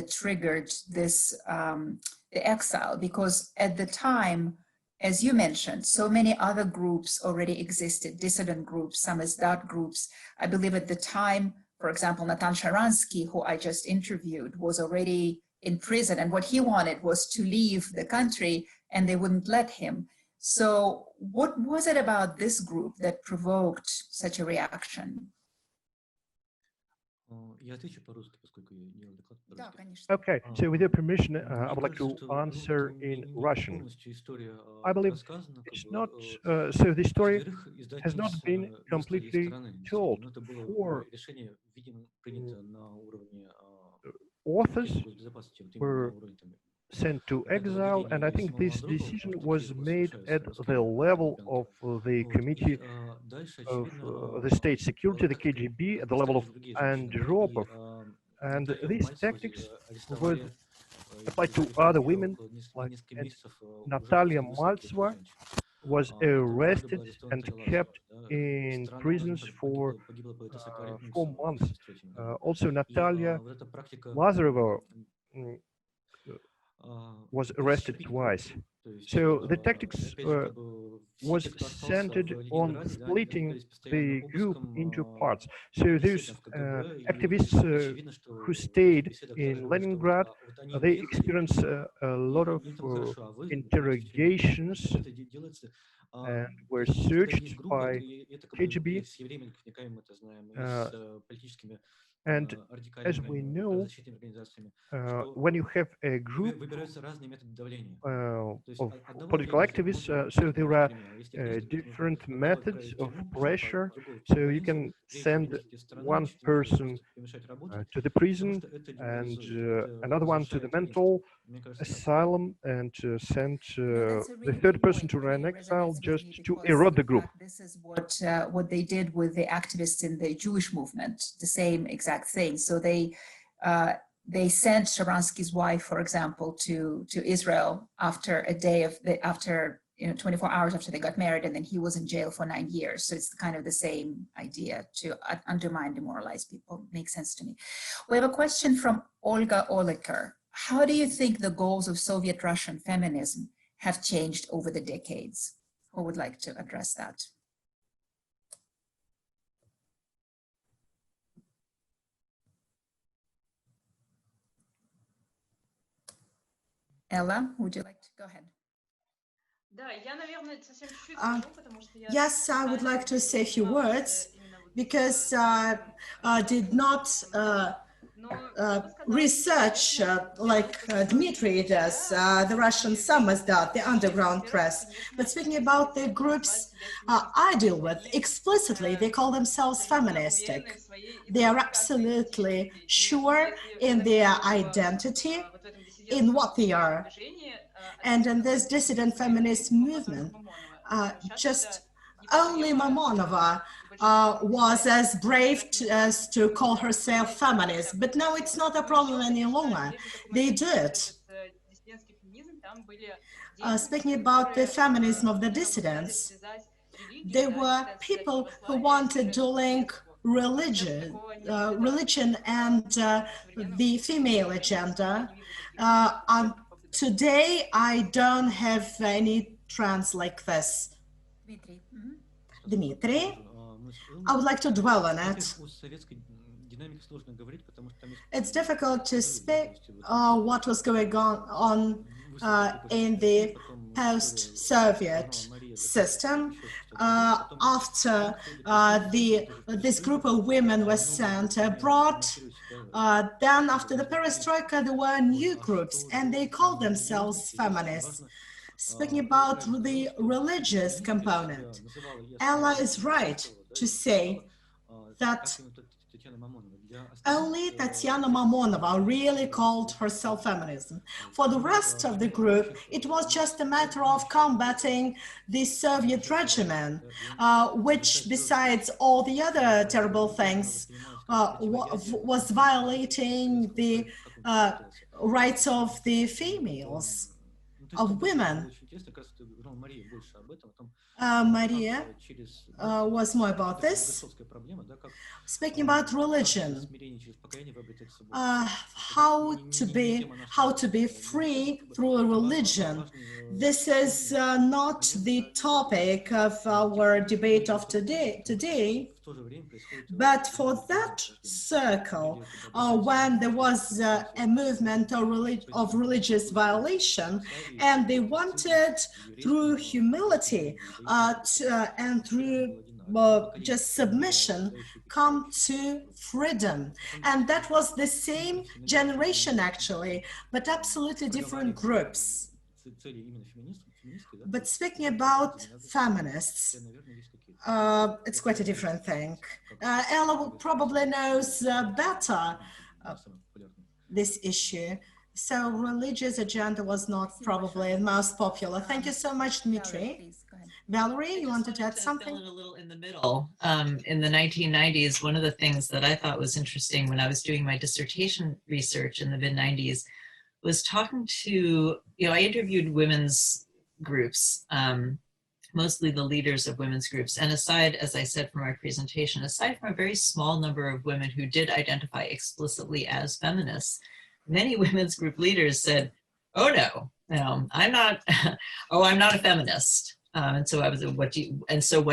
triggered this, the exile, because at the time, as you mentioned, so many other groups already existed, dissident groups, Samizdat groups. I believe at the time, for example, Natan Sharansky, who I just interviewed, was already in prison, and what he wanted was to leave the country, and they wouldn't let him. So what was it about this group that provoked such a reaction? Okay, so with your permission, I would like to answer in Russian. I believe it's not, so the story has not been completely told. For authors were sent to exile, and I think this decision was made at the level of the Committee of the State Security, the KGB, at the level of Andropov. And these tactics were applied to other women, like Natalia Maltseva was arrested and kept in prisons for 4 months. Also, Natalia Lazareva was arrested twice. So the tactics was centered on splitting the group into parts. So those activists who stayed in Leningrad, they experienced a lot of interrogations and were searched by KGB. And as we know, when you have a group of political activists, so there are different methods of pressure. So you can send one person to the prison and another one to the mental asylum, and send the third person to an exile just to erode the group. This is what they did with the activists in the Jewish movement, the same exact thing. So they sent Sharansky's wife, for example, to Israel after a day of 24 hours after they got married, and then he was in jail for 9 years. So it's kind of the same idea to undermine, demoralize people. Makes sense to me. We have a question from Olga Oliker. How do you think the goals of Soviet Russian feminism have changed over the decades? Who would like to address that? Ella, would you like to go ahead? Yes, I would like to say a few words because I did not research like Dmitry does, the Russian Samizdat, the underground press. But speaking about the groups I deal with, explicitly, they call themselves feministic. They are absolutely sure in their identity, in what they are. And in this dissident feminist movement, just only Mamonova was as brave as to call herself feminist, but now it's not a problem any longer. They do it. Speaking about the feminism of the dissidents, there were people who wanted to link religion and the female agenda. Today, I don't have any trends like this. Dmitry, I would like to dwell on it. It's difficult to speak what was going on in the post-Soviet system after this group of women was sent abroad. Then after the perestroika, there were new groups and they called themselves feminists. Speaking about the religious component, Ella is right to say that only Tatiana Mamonova really called herself feminism. For the rest of the group, it was just a matter of combating the Soviet regime, which, besides all the other terrible things, was violating the rights of the females, of women. Maria was more about this. Speaking about religion, how to be free through a religion. This is not the topic of our debate of today, but for that circle, when there was a movement of religious violation, and they wanted through humility and through just submission come to freedom. And that was the same generation actually, but absolutely different groups. But speaking about feminists, it's quite a different thing. Ella probably knows better this issue. So religious agenda was not probably the most popular. Thank you so much, Dmitry. Valerie, you wanted to add something? A little in the middle. In the 1990s, one of the things that I thought was interesting when I was doing my dissertation research in the mid-90s was talking to, I interviewed women's groups, mostly the leaders of women's groups. And aside, as I said from my presentation, aside from a very small number of women who did identify explicitly as feminists, many women's group leaders said, oh no, I'm not, I'm not a feminist. And so I was, what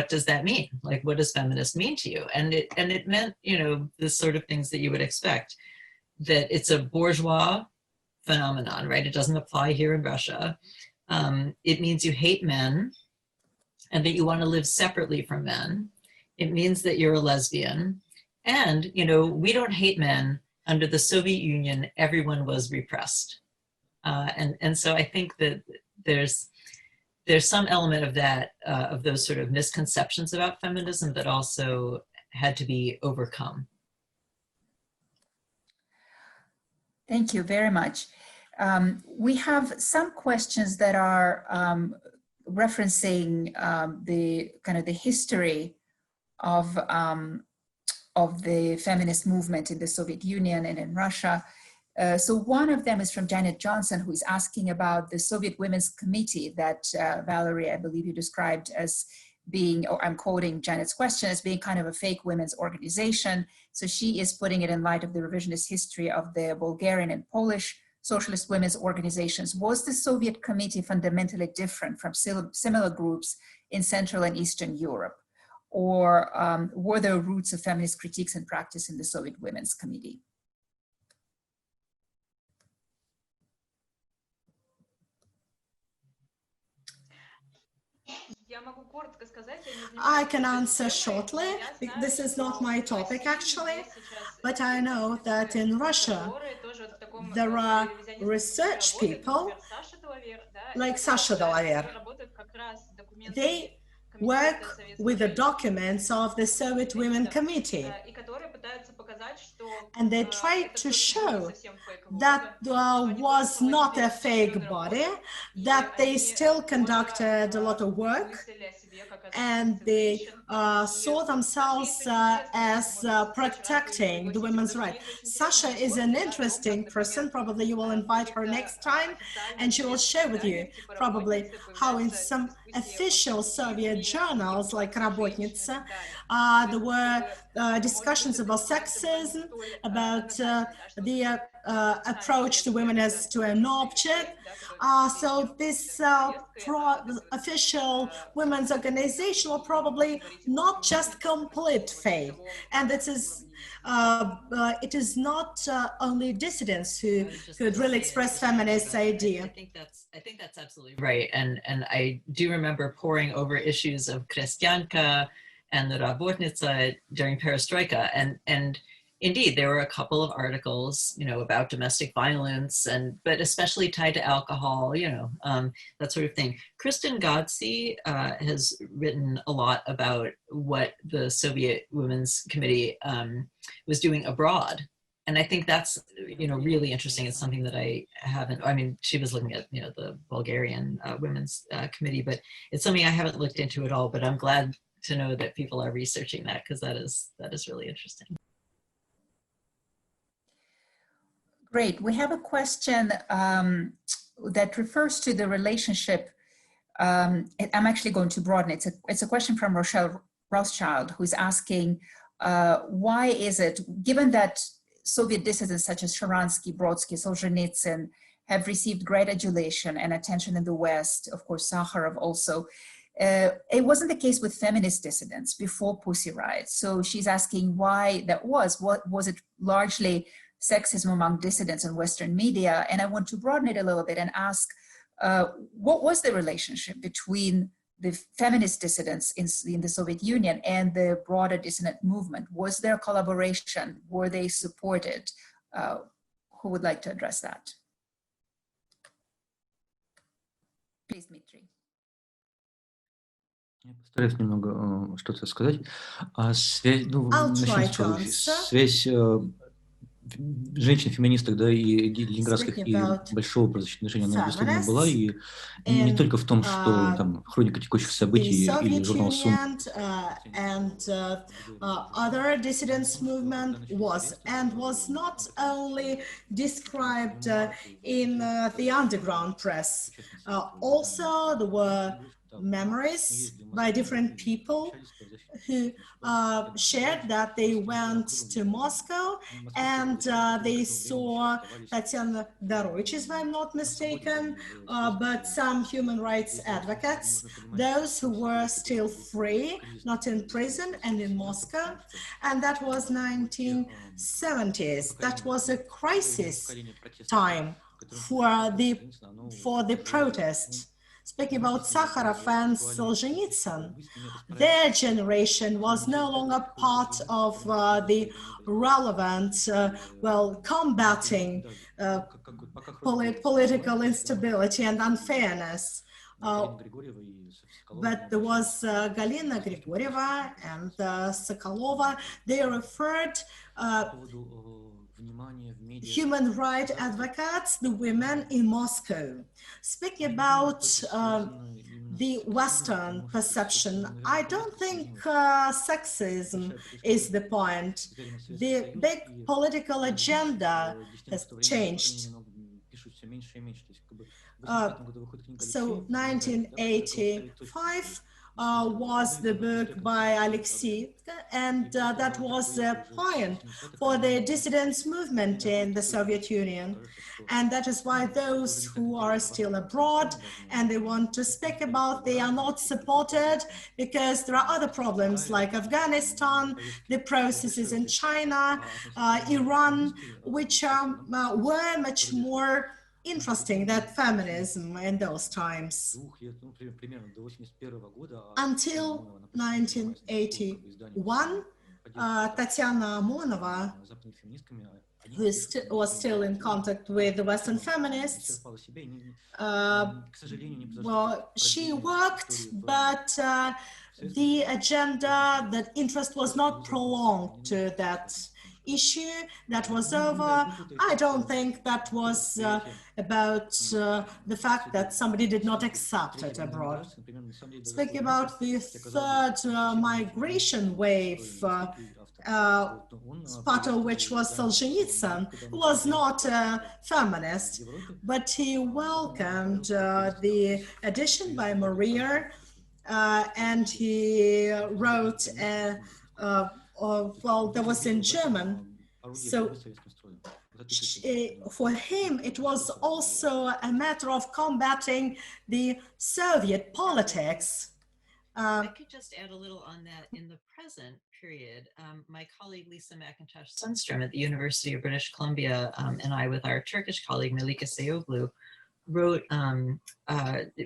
does that mean? Like, what does feminist mean to you? And it meant, the sort of things that you would expect, that it's a bourgeois phenomenon, right? It doesn't apply here in Russia. It means you hate men and that you want to live separately from men. It means that you're a lesbian. And, we don't hate men. Under the Soviet Union, everyone was repressed. And so I think that there's some element of that, of those sort of misconceptions about feminism that also had to be overcome. Thank you very much. We have some questions that are referencing the kind of the history of the feminist movement in the Soviet Union and in Russia. So one of them is from Janet Johnson, who is asking about the Soviet Women's Committee that Valerie, I believe you described as being, or I'm quoting Janet's question, as being kind of a fake women's organization. So she is putting it in light of the revisionist history of the Bulgarian and Polish socialist women's organizations. Was the Soviet Committee fundamentally different from similar groups in Central and Eastern Europe? Or were there roots of feminist critiques and practice in the Soviet Women's Committee? I can answer shortly. This is not my topic actually, but I know that in Russia there are research people like Sasha Delaver. They work with the documents of the Soviet Women Committee, and they try to show that was not a fake body, that they still conducted a lot of work, and they saw themselves as protecting the women's rights. Sasha is an interesting person. Probably you will invite her next time, and she will share with you probably how in some official Soviet journals like Rabotnitsa, there were discussions about sexism, about the approach to women as to an object. So this official women's organization will probably not just complete fake, and it is not only dissidents who could really express feminist idea. I think that's absolutely right, and I do remember poring over issues of Krestyanka and the Rabotnitsa during Perestroika, and indeed there were a couple of articles, you know, about domestic violence, but especially tied to alcohol, you know, that sort of thing. Kristen Godsey has written a lot about what the Soviet Women's Committee was doing abroad. And I think that's, you know, really interesting. It's something that I haven't, I mean, she was looking at, you know, the Bulgarian Women's Committee, but it's something I haven't looked into at all, but I'm glad to know that people are researching that, because that is really interesting. Great. We have a question that refers to the relationship. I'm actually going to broaden it. It's a question from Rochelle Rothschild, who's asking, why is it, given that Soviet dissidents such as Sharansky, Brodsky, Solzhenitsyn have received great adulation and attention in the West, of course, Sakharov also, it wasn't the case with feminist dissidents before Pussy Riot. So she's asking why that was. What was it largely sexism among dissidents in Western media? And I want to broaden it a little bit and ask, what was the relationship between the feminist dissidents in the Soviet Union and the broader dissident movement? Was there collaboration? Were they supported? Who would like to address that? Please, Dmitry. Я постараюсь немного что-то сказать. Связь, ну, связь женщин-феминисток, да, и ленинградских, и большого прозрачного движения, она, безусловно, была, и не только в том, что там хроника текущих событий или журнал «Сум». And other dissidents movement was not only described in the underground press. Also, there were memories by different people who shared that they went to Moscow and they saw Tatiana Daroich, if I'm not mistaken, but some human rights advocates, those who were still free, not in prison and in Moscow. And that was 1970s. That was a crisis time for the protests. Speaking about Sakharov and Solzhenitsyn, their generation was no longer part of the relevant, combating political instability and unfairness. But there was Galina Grigorieva and Sokolova. They referred human rights advocates, the women in Moscow. Speaking about the Western perception, I don't think sexism is the point. The big political agenda has changed. So 1985 was the book by Alexei, and that was the point for the dissidents movement in the Soviet Union. And that is why those who are still abroad and they want to speak about, they are not supported because there are other problems like Afghanistan, the processes in China, Iran, which were much more interesting than feminism in those times. Until 1981, Tatiana Amonova, who was still in contact with the Western feminists, well, she worked, but the agenda, that interest was not prolonged to that issue. That was over. I don't think that was about the fact that somebody did not accept it abroad. Speaking about the third migration wave, part of which was Solzhenitsyn, who was not a feminist, but he welcomed the addition by Maria, and he wrote well, that was in German. So for him, it was also a matter of combating the Soviet politics. I could just add a little on that. In the present period, my colleague Lisa McIntosh Sundstrom at the University of British Columbia and I, with our Turkish colleague Melike Sayoglu, wrote,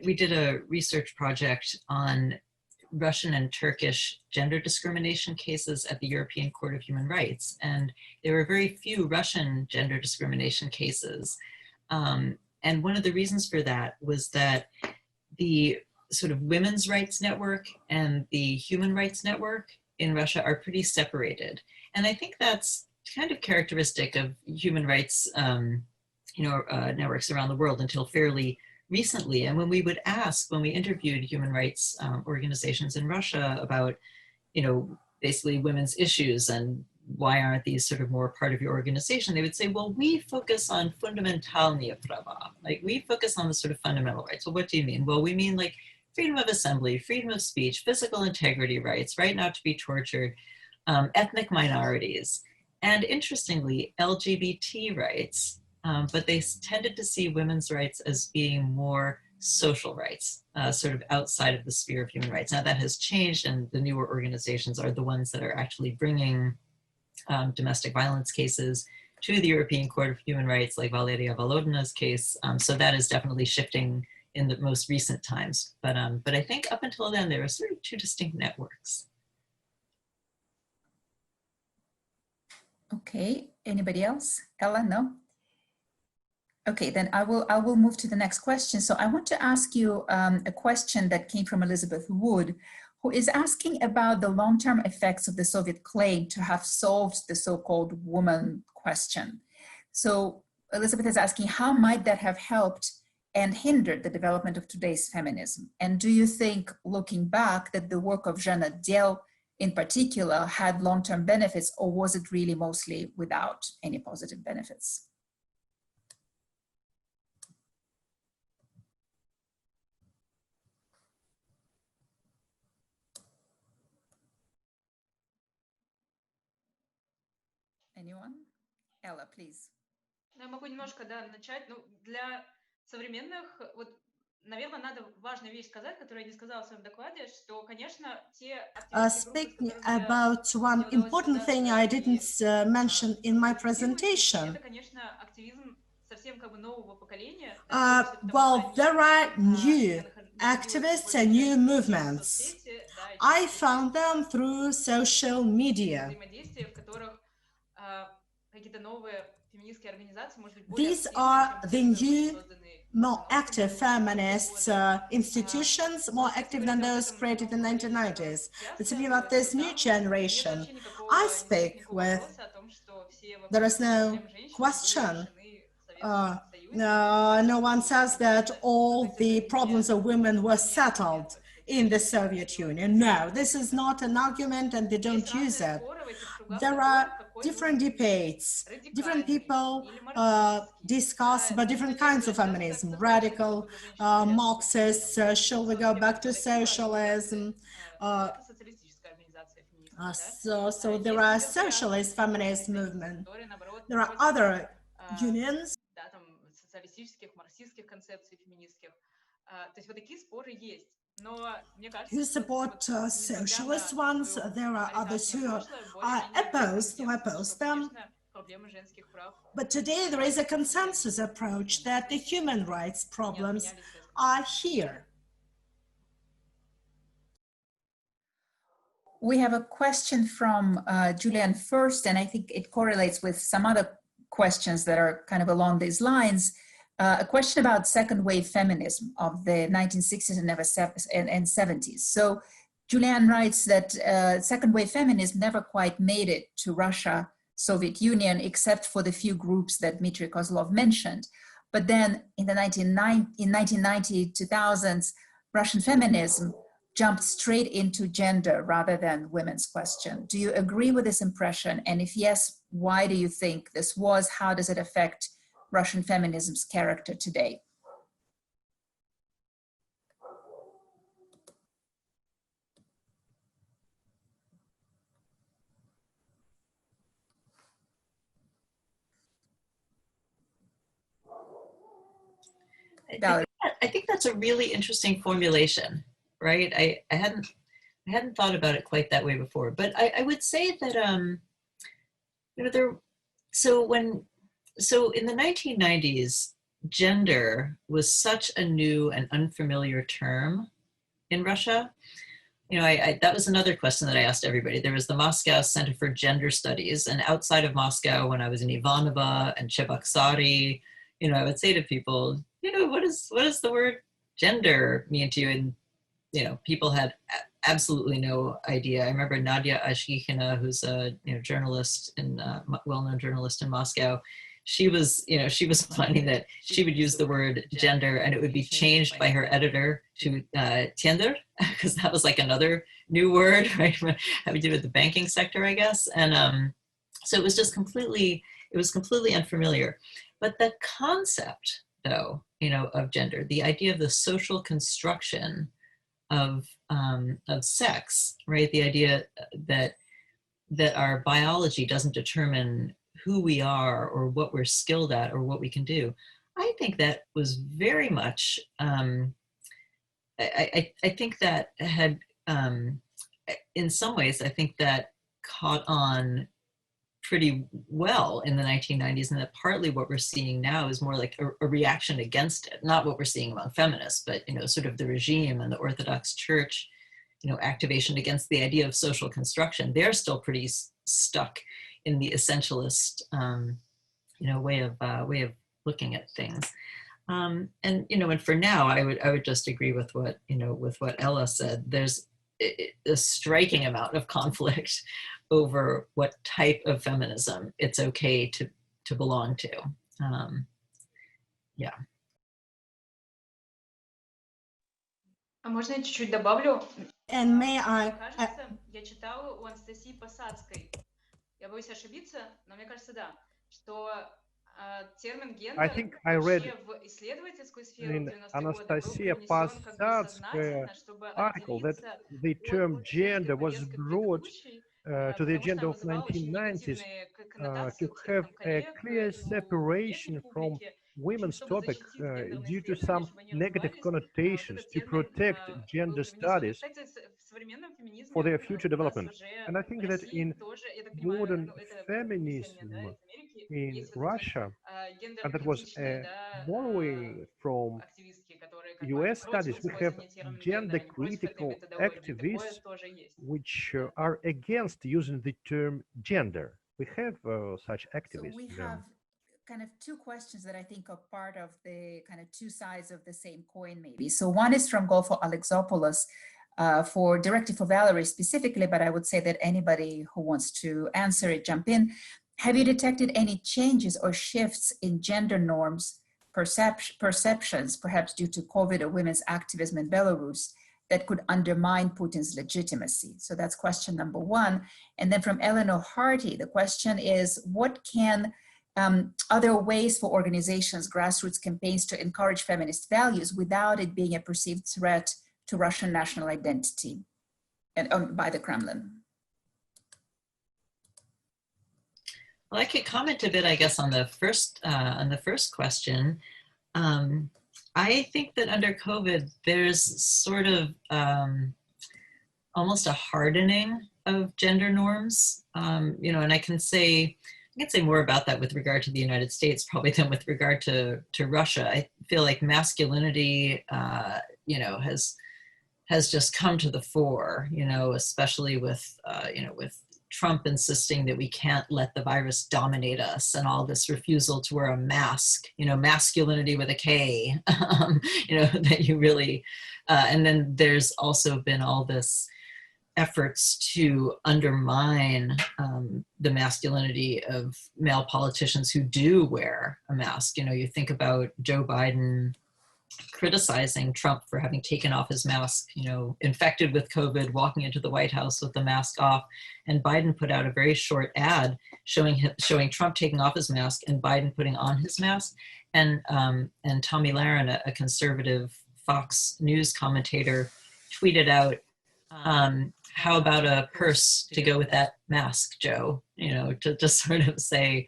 we did a research project on Russian and Turkish gender discrimination cases at the European Court of Human Rights. And there were very few Russian gender discrimination cases. And one of the reasons for that was that the sort of women's rights network and the human rights network in Russia are pretty separated. And I think that's kind of characteristic of human rights networks around the world until fairly recently. And when we would ask, when we interviewed human rights organizations in Russia about, basically women's issues and why aren't these sort of more part of your organization, they would say, well, we focus on fundamentalные права, like we focus on the sort of fundamental rights. Well, what do you mean? Well, we mean like freedom of assembly, freedom of speech, physical integrity rights, right not to be tortured, ethnic minorities, and interestingly, LGBT rights. But they tended to see women's rights as being more social rights, sort of outside of the sphere of human rights. Now that has changed, and the newer organizations are the ones that are actually bringing domestic violence cases to the European Court of Human Rights, like Valeria Volodina's case. So that is definitely shifting in the most recent times. But I think up until then, there were sort of two distinct networks. Okay, anybody else? Ella, no? Okay, then I will move to the next question. So I want to ask you a question that came from Elizabeth Wood, who is asking about the long-term effects of the Soviet claim to have solved the so-called woman question. So Elizabeth is asking, how might that have helped and hindered the development of today's feminism? And do you think, looking back, that the work of Zhena Diel in particular had long-term benefits, or was it really mostly without any positive benefits? Anyone? Ella, please. Я могу немножко, начать. Ну, для современных, вот, наверное, надо важную вещь сказать, которую я не сказала в своем докладе, что, конечно, те speaking about one important thing I didn't mention in my presentation. Это, конечно, активизм совсем как бы нового поколения. Well, there are new activists and new movements. I found them through social media. Взаимодействия, в которых These are the new, more active feminist institutions, more active than those created in the 1990s. But speaking about this new generation, I speak with, there is no question. No one says that all the problems of women were settled in the Soviet Union. No, this is not an argument and they don't use it. There are different debates. Different people discuss about different kinds of feminism, radical, Marxist, shall we go back to socialism? So there are socialist feminist movement. There are other unions. Who support socialist ones. There are others who are opposed them. But today there is a consensus approach that the human rights problems are here. We have a question from Julian first, and I think it correlates with some other questions that are kind of along these lines. A question about second wave feminism of the 1960s and 70s. So Julian writes that second wave feminism never quite made it to Russia, Soviet Union, except for the few groups that Dmitry Kozlov mentioned. But then in the 1990, 2000s, Russian feminism jumped straight into gender rather than women's question. Do you agree with this impression? And if yes, why do you think this was? How does it affect Russian feminism's character today? I think that's a really interesting formulation, right? I hadn't thought about it quite that way before, but I would say that you know, so in the 1990s, gender was such a new and unfamiliar term in Russia. You know, that was another question that I asked everybody. There was the Moscow Center for Gender Studies, and outside of Moscow, when I was in Ivanovo and Cheboksary, you know, I would say to people, you know, what does the word gender mean to you? And, you know, people had absolutely no idea. I remember Nadia Ashkikhina, who's a journalist and well-known journalist in Moscow. She was finding that she would use the word gender and it would be changed by her editor to tender, because that was like another new word, right? Having to do with the banking sector, I guess. And so it was just completely unfamiliar. But the concept, though, you know, of gender, the idea of the social construction of sex, right? The idea that our biology doesn't determine who we are or what we're skilled at or what we can do. I think that was very much, I think that had, in some ways, I think that caught on pretty well in the 1990s, and that partly what we're seeing now is more like a reaction against it, not what we're seeing among feminists, but, you know, sort of the regime and the Orthodox Church, you know, activation against the idea of social construction. They're still pretty stuck in the essentialist, you know, way of looking at things. And, you know, and for now, I would just agree with what, you know, with what Ella said. There's a striking amount of conflict over what type of feminism it's okay to belong to. Yeah. А можно я чуть-чуть добавлю? And may I? Кажется, я читала у Анастасии Посадской. Я боюсь ошибиться, но мне кажется, да, что термин гендер вообще в исследовательскую сферу в 90-е годы был привнесен как бы сознательно, чтобы отделиться the term gender was brought to the agenda of 1990s to have a clear separation from women's topic due to some negative connotations, to protect gender studies for their future development. And I think that in modern feminism in Russia, and that was borrowing from US studies, we have gender critical activists which are against using the term gender, we have such So activists. we have kind of two questions that I think are part of the kind of two sides of the same coin, maybe. So one is from Golfo Alexopoulos directed for Valerie specifically, but I would say that anybody who wants to answer it, jump in. Have you detected any changes or shifts in gender norms, perceptions, perhaps due to COVID or women's activism in Belarus, that could undermine Putin's legitimacy? So that's question number one. And then from Eleanor Hardy, the question is, what can other ways for organizations, grassroots campaigns to encourage feminist values without it being a perceived threat to Russian national identity and by the Kremlin? Well, I could comment a bit, I guess, on the first question. I think that under COVID, there's sort of almost a hardening of gender norms, you know, and I can say more about that with regard to the United States probably than with regard to Russia. I feel like masculinity, you know, has just come to the fore, you know, especially with, you know, with Trump insisting that we can't let the virus dominate us, and all this refusal to wear a mask, you know, masculinity with a K, you know, that you really, and then there's also been all this efforts to undermine the masculinity of male politicians who do wear a mask. You know, you think about Joe Biden criticizing Trump for having taken off his mask, you know, infected with COVID, walking into the White House with the mask off. And Biden put out a very short ad showing Trump taking off his mask and Biden putting on his mask. And Tommy Lahren, a conservative Fox News commentator, tweeted out, how about a purse to go with that mask, Joe? You know, to just sort of say,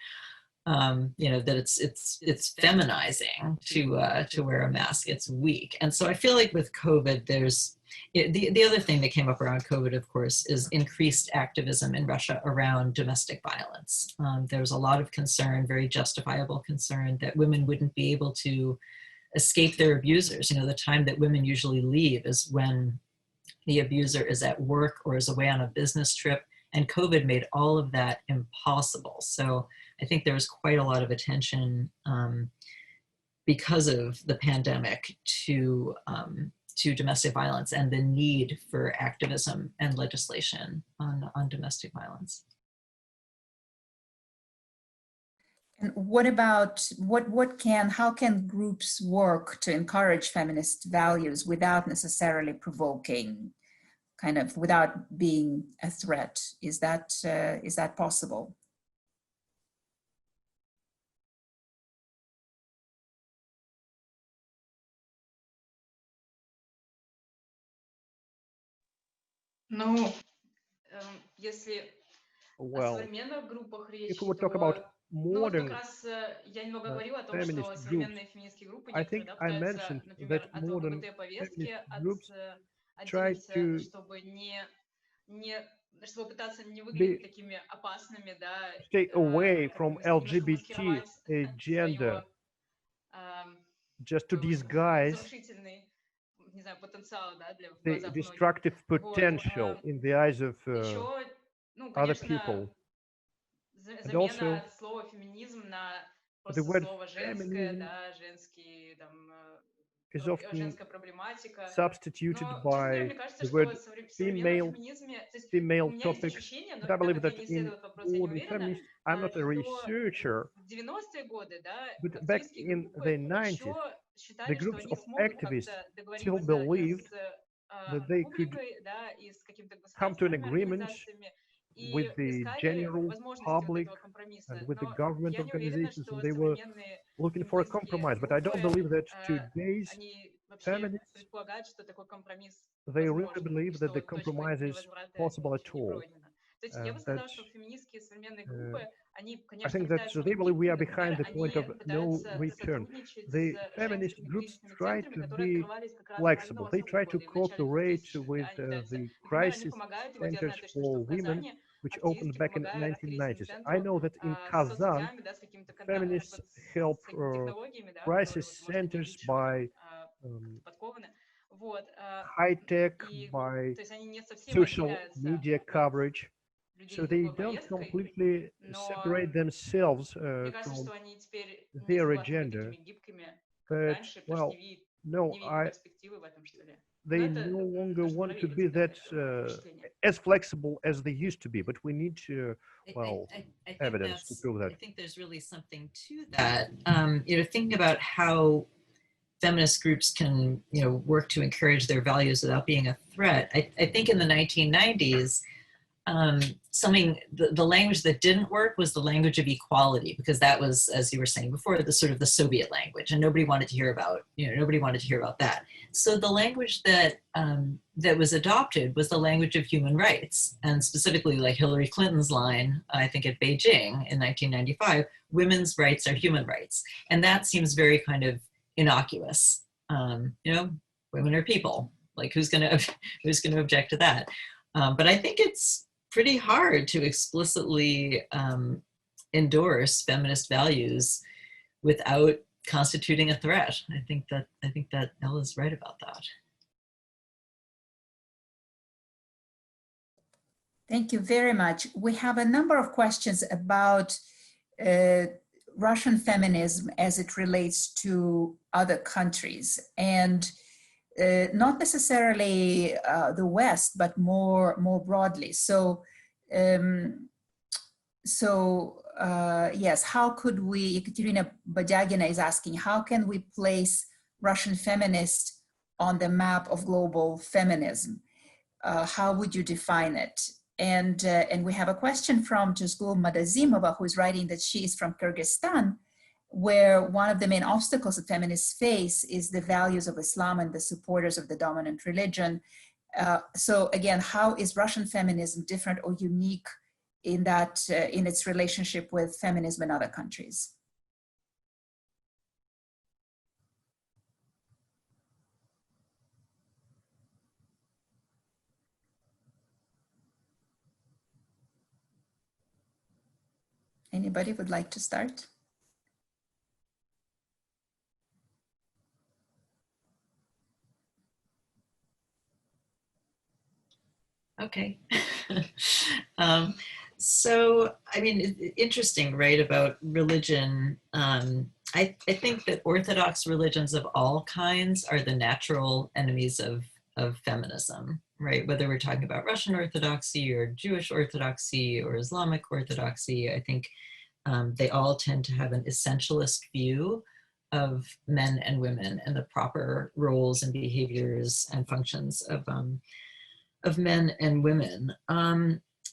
you know, that it's feminizing to wear a mask. It's weak. And so I feel like with COVID, there's the other thing that came up around COVID, of course, is increased activism in Russia around domestic violence. There's a lot of concern, very justifiable concern, that women wouldn't be able to escape their abusers. You know, the time that women usually leave is when the abuser is at work or is away on a business trip, and COVID made all of that impossible. So I think there was quite a lot of attention because of the pandemic to domestic violence and the need for activism and legislation on domestic violence. And what about, how can groups work to encourage feminist values without necessarily provoking, kind of without being a threat? Is that possible? Ну, если о Well, современных группах речь, if we would talk about то, ну вот как modern раз я немного говорила о том, feminist что groups, современные феминистские группы I think некоторые, да, I пытаются, mentioned например, that от modern ЛГБТ-повестки feminist groups try отделиться, to чтобы чтобы пытаться не выглядеть be такими опасными, да, stay away как-то from немножко LGBT маскировать agenda, свое just to такой disguise разрушительный, не знаю, потенциал, да, в the глазах многих. destructive Вот. potential in the eyes of Еще, ну, other конечно, people. And замена also, слова феминизм на the просто word слово женское, feminism да, женский, там, is often женская проблематика. substituted Но, честно говоря, by мне кажется, the что word в современном феминизме, то есть у female меня есть topics. ощущение, но But I believe так как я that не in исследую этот вопрос, я не modern уверена, feminists, I'm not a что researcher, в 90-е годы, да, but back активистские in группы the 90s, еще the считали, что groups они of смогут activists как-то still договориться и believed с that they could публикой, да, и с какими-то come to an государственными agreement организациями, with и the искали general возможности вот public этого компромисса. and with the Но government я не уверена, organizations, and что they were современные looking for a феминистские compromise. But I don't группы, believe that today's они вообще feminists, предполагают, что такой компромисс they really возможен, и believe что that the вот точка compromise is невозврата possible at еще не all. пройдена. То есть я бы That сказала, что феминистские современные группы, они, I конечно, think that пытаются they believe we гибкими, are behind например, the point они of no пытаются return. сотрудничать The с feminist женскими groups кризисными try центрами, to которые be открывались как раз в flexible. They 90-х try to годы и в начале cooperate 2000-х, with да, они пытаются, the например, они crisis помогают, и вот я centers знаю точно, что for в women, Казани which opened активистки back in the помогают кризисным 1990s. I центрам know that in с Kazan, соцсетями, да, с какими-то feminists с help какими-то технологиями, да, которые, crisis вот, может быть, они centers лучше в by этом подкованы. Вот. high tech, И, by то есть они не совсем social отделяются media от coverage. So they don't completely separate themselves Мне кажется, from что они теперь не their согласны быть agenda, такими гибкими, как but раньше, потому что well, no, не видят перспективы в этом, что ли. Но they это no longer то, что в want голове to be возникает, that такое впечатление. as flexible as they used to be. But we need to, well, I think evidence to prove that. I think there's really something to that. You know, thinking about how feminist groups can, you know, work to encourage their values without being a threat. I think in the 1990s, the language that didn't work was the language of equality, because that was, as you were saying before, the sort of the Soviet language, and nobody wanted to hear about, you know, nobody wanted to hear about that. So the language that that was adopted was the language of human rights, and specifically like Hillary Clinton's line, I think at Beijing in 1995, women's rights are human rights, and that seems very kind of innocuous. You know, women are people. Like who's gonna object to that? But I think it's pretty hard to explicitly endorse feminist values without constituting a threat. I think that Ella's right about that. Thank you very much. We have a number of questions about Russian feminism as it relates to other countries, and not necessarily the West, but more broadly. So, yes, how could we, Ekaterina Badyagina is asking, how can we place Russian feminists on the map of global feminism? How would you define it? And we have a question from Jazgul Madazimova, who is writing that she is from Kyrgyzstan, where one of the main obstacles that feminists face is the values of Islam and the supporters of the dominant religion. So again, how is Russian feminism different or unique in that, in its relationship with feminism in other countries? Anybody would like to start? Okay. So, I mean, interesting, right, about religion. I think that Orthodox religions of all kinds are the natural enemies of feminism, right? Whether we're talking about Russian Orthodoxy or Jewish Orthodoxy or Islamic Orthodoxy, I think they all tend to have an essentialist view of men and women and the proper roles and behaviors and functions of men and women.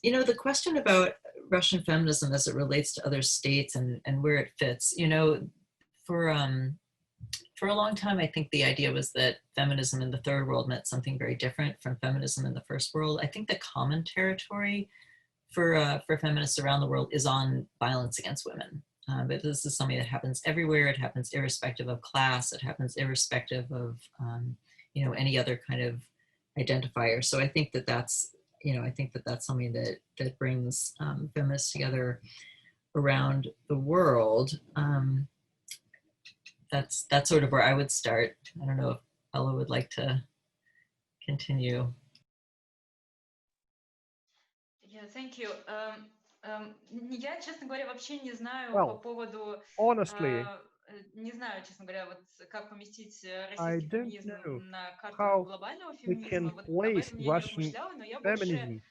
You know, the question about Russian feminism as it relates to other states and where it fits, you know, for a long time, I think the idea was that feminism in the third world meant something very different from feminism in the first world. I think the common territory for feminists around the world is on violence against women. But this is something that happens everywhere. It happens irrespective of class. It happens irrespective of, you know, any other kind of identifier. So I think that that's, you know, I think that that's something that brings feminists together around the world. That's sort of where I would start. I don't know if Ella would like to continue. Yeah, thank you. Я, честно говоря, вообще не знаю по Well, поводу, honestly, не знаю, честно говоря, вот как поместить I российский don't феминизм know на карту how глобального we can феминизма. Вот об place этом я не Russian размышляла, но я больше feminism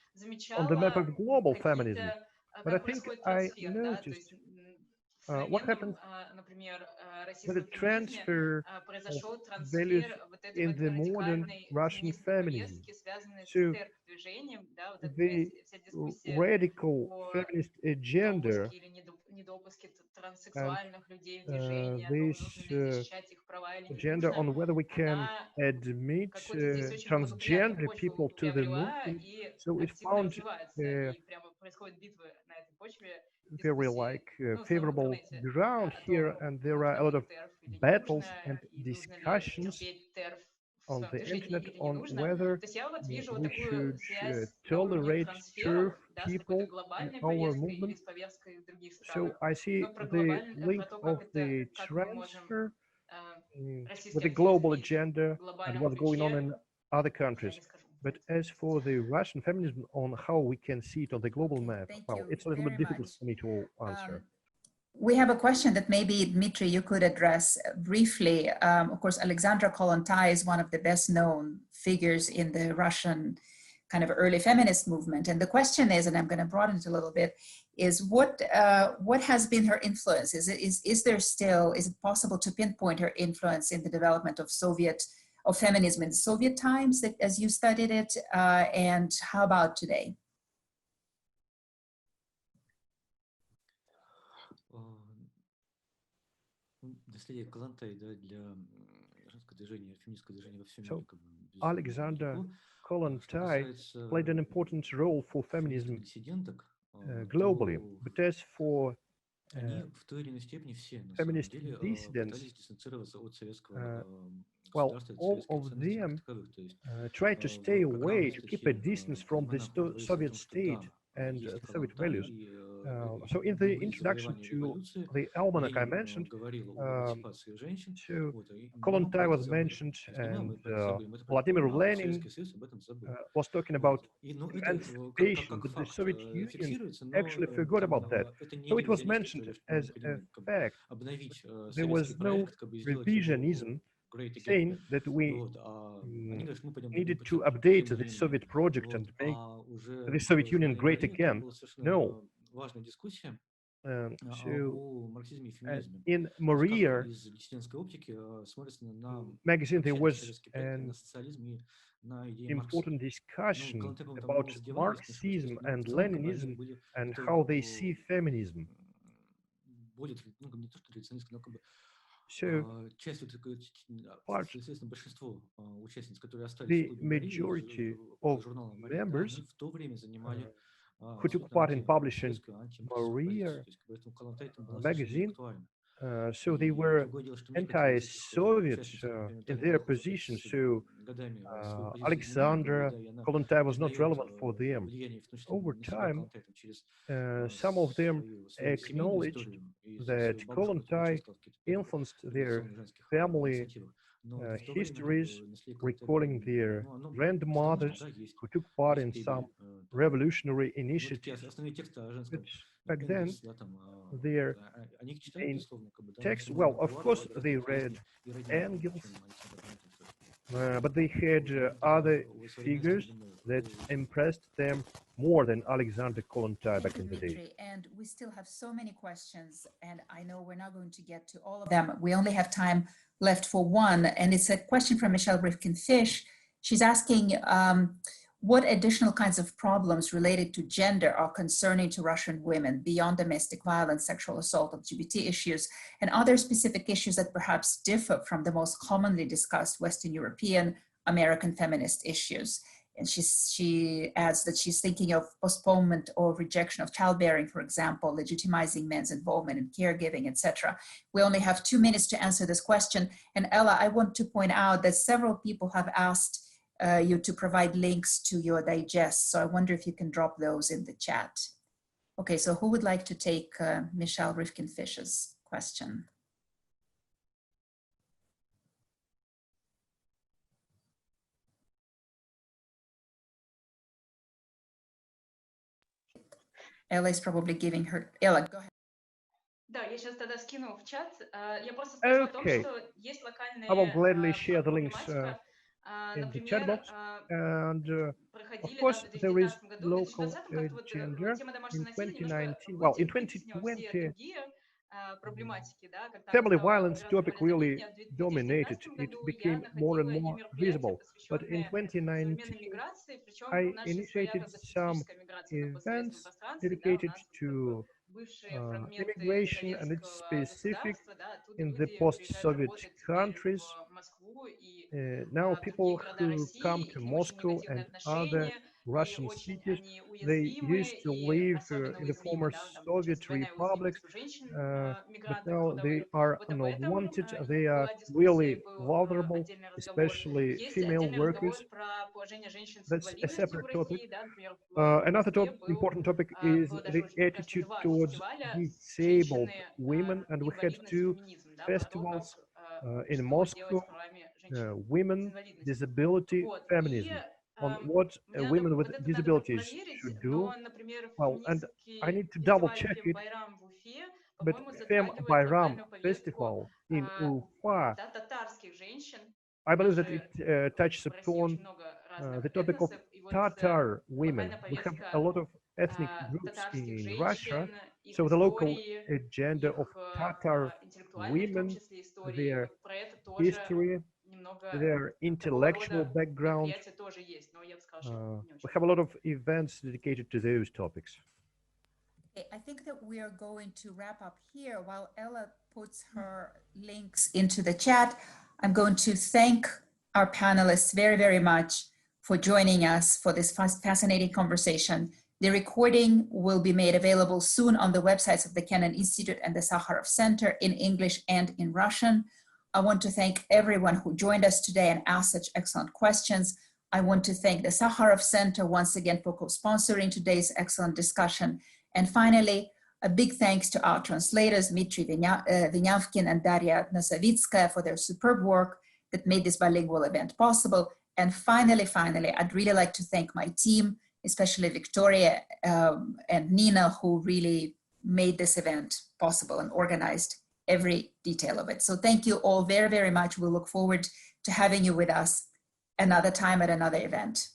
on the map замечала of global feminism. какие-то, But I как think происходит I трансфер, да, то noticed есть в what современном, happens например, with the российском феминизме transfer of произошел values трансфер вот этой in вот the modern радикальной Russian феминистской feminism. повестки, связанной с So TERF-движением, да, вот эта the вся дискуссия radical о feminist agenda допуске или недопуске and транссексуальных людей в движение, о том, this нужно ли защищать их права или не agenda нужно, on whether we can она admit какую-то здесь очень благоприятную transgender почву people to the приобрела movement. и So it активно found развивается, uh, и прямо происходят битвы на этой почве, very дискуссии, ну, в основном в favorable интернете, ground о here, том, and there are нужно a lot ли of ТЕРФ или не нужно, battles and и нужно ли discussions терпеть ТЕРФ в on своем the движении internet или не on нужно. whether То есть я вот вижу вот we такую should связь на уровне tolerate трансферов, TERF да, с какой-то people in глобальной our повесткой или movement. с повесткой в других So странах. I see Но про the про link то, of the как мы можем transfer российский with the активизм global и agenda and глобальном what's going on ключе, in other я countries. не скажу. But as for the Russian feminism, on how we can see it on the global map, Thank well, you it's a little bit very difficult much. for me to answer. We have a question that maybe, Dmitry, you could address briefly. Of course, Alexandra Kollontai is one of the best known figures in the Russian kind of early feminist movement. And the question is, and I'm going to broaden it a little bit, is what has been her influence? Is it possible to pinpoint her influence in the development of feminism in Soviet times, that, as you studied it, and how about today? So Alexander Kollontai played an important role for feminism globally, but as for feminist dissidents, well, all of them tried to stay away, to keep a distance from the Soviet state and the Soviet values. So in the introduction to the almanac I mentioned, so Kollontai was mentioned, and Vladimir Lenin was talking about emancipation, but the Soviet Union actually forgot about that. So it was mentioned as a fact. There was no revisionism saying that we needed to update the Soviet project and make the Soviet Union great again. No. In Maria magazine, there was an important discussion about Marxism and Leninism and how they see feminism. So, the majority of members who took part in publishing Maria magazine, so they were anti-Soviet in their position. So Alexander Kollontai was not relevant for them. Over time, some of them acknowledged that Kollontai influenced their family histories, recalling their grandmothers who took part in some revolutionary initiatives. But back then, their main text, well, of course, they read Engels, but they had other figures that impressed them more than Alexander Kollontai back in the day. And we still have so many questions, and I know we're not going to get to all of them. We only have time left for one, and it's a question from Michelle Rifkin-Fish. She's asking, what additional kinds of problems related to gender are concerning to Russian women beyond domestic violence, sexual assault, LGBT issues, and other specific issues that perhaps differ from the most commonly discussed Western European American feminist issues? And she adds that she's thinking of postponement or rejection of childbearing, for example, legitimizing men's involvement in caregiving, etc. We only have 2 minutes to answer this question. And Ella, I want to point out that several people have asked you to provide links to your digest. So I wonder if you can drop those in the chat. Okay, so who would like to take Michelle Rifkin-Fish's question? Ella is probably giving her, Ella, go ahead. Да, я сейчас тогда скину в чат. Я просто скажу о том, что есть локальные I will gladly share the links in the chat например, box. And of course, there is local gender in 2019. Well, in 2020, family violence topic really dominated. It became more and more visible. But in 2019, I initiated some events dedicated to immigration, and it's specific in the post-Soviet countries. Now people who come to Moscow and other Russian cities, they used to live in the former Soviet republics, but now they are unwanted. They are really vulnerable, especially female workers. That's a separate topic. Another important topic is the attitude towards disabled women, and we had 2 festivals in Moscow, Women, Disability, Feminism. on what women with disabilities should do. Well, and I need to double check it, but Fem Bayram Festival in Ufa, I believe that it touches upon the topic of Tatar women. We have a lot of ethnic groups in Russia, so the local agenda of Tatar women, their history, their intellectual background. We have a lot of events dedicated to those topics. Okay, I think that we are going to wrap up here while Ella puts her links into the chat. I'm going to thank our panelists very, very much for joining us for this fascinating conversation. The recording will be made available soon on the websites of the Kennan Institute and the Sakharov Center in English and in Russian. I want to thank everyone who joined us today and asked such excellent questions. I want to thank the Sakharov Center once again for co-sponsoring today's excellent discussion. And finally, a big thanks to our translators, Dmitry Vinyavkin and Daria Nasavitskaya, for their superb work that made this bilingual event possible. And finally, I'd really like to thank my team, especially Victoria and Nina, who really made this event possible and organized every detail of it. So thank you all very, very much. We'll look forward to having you with us another time at another event.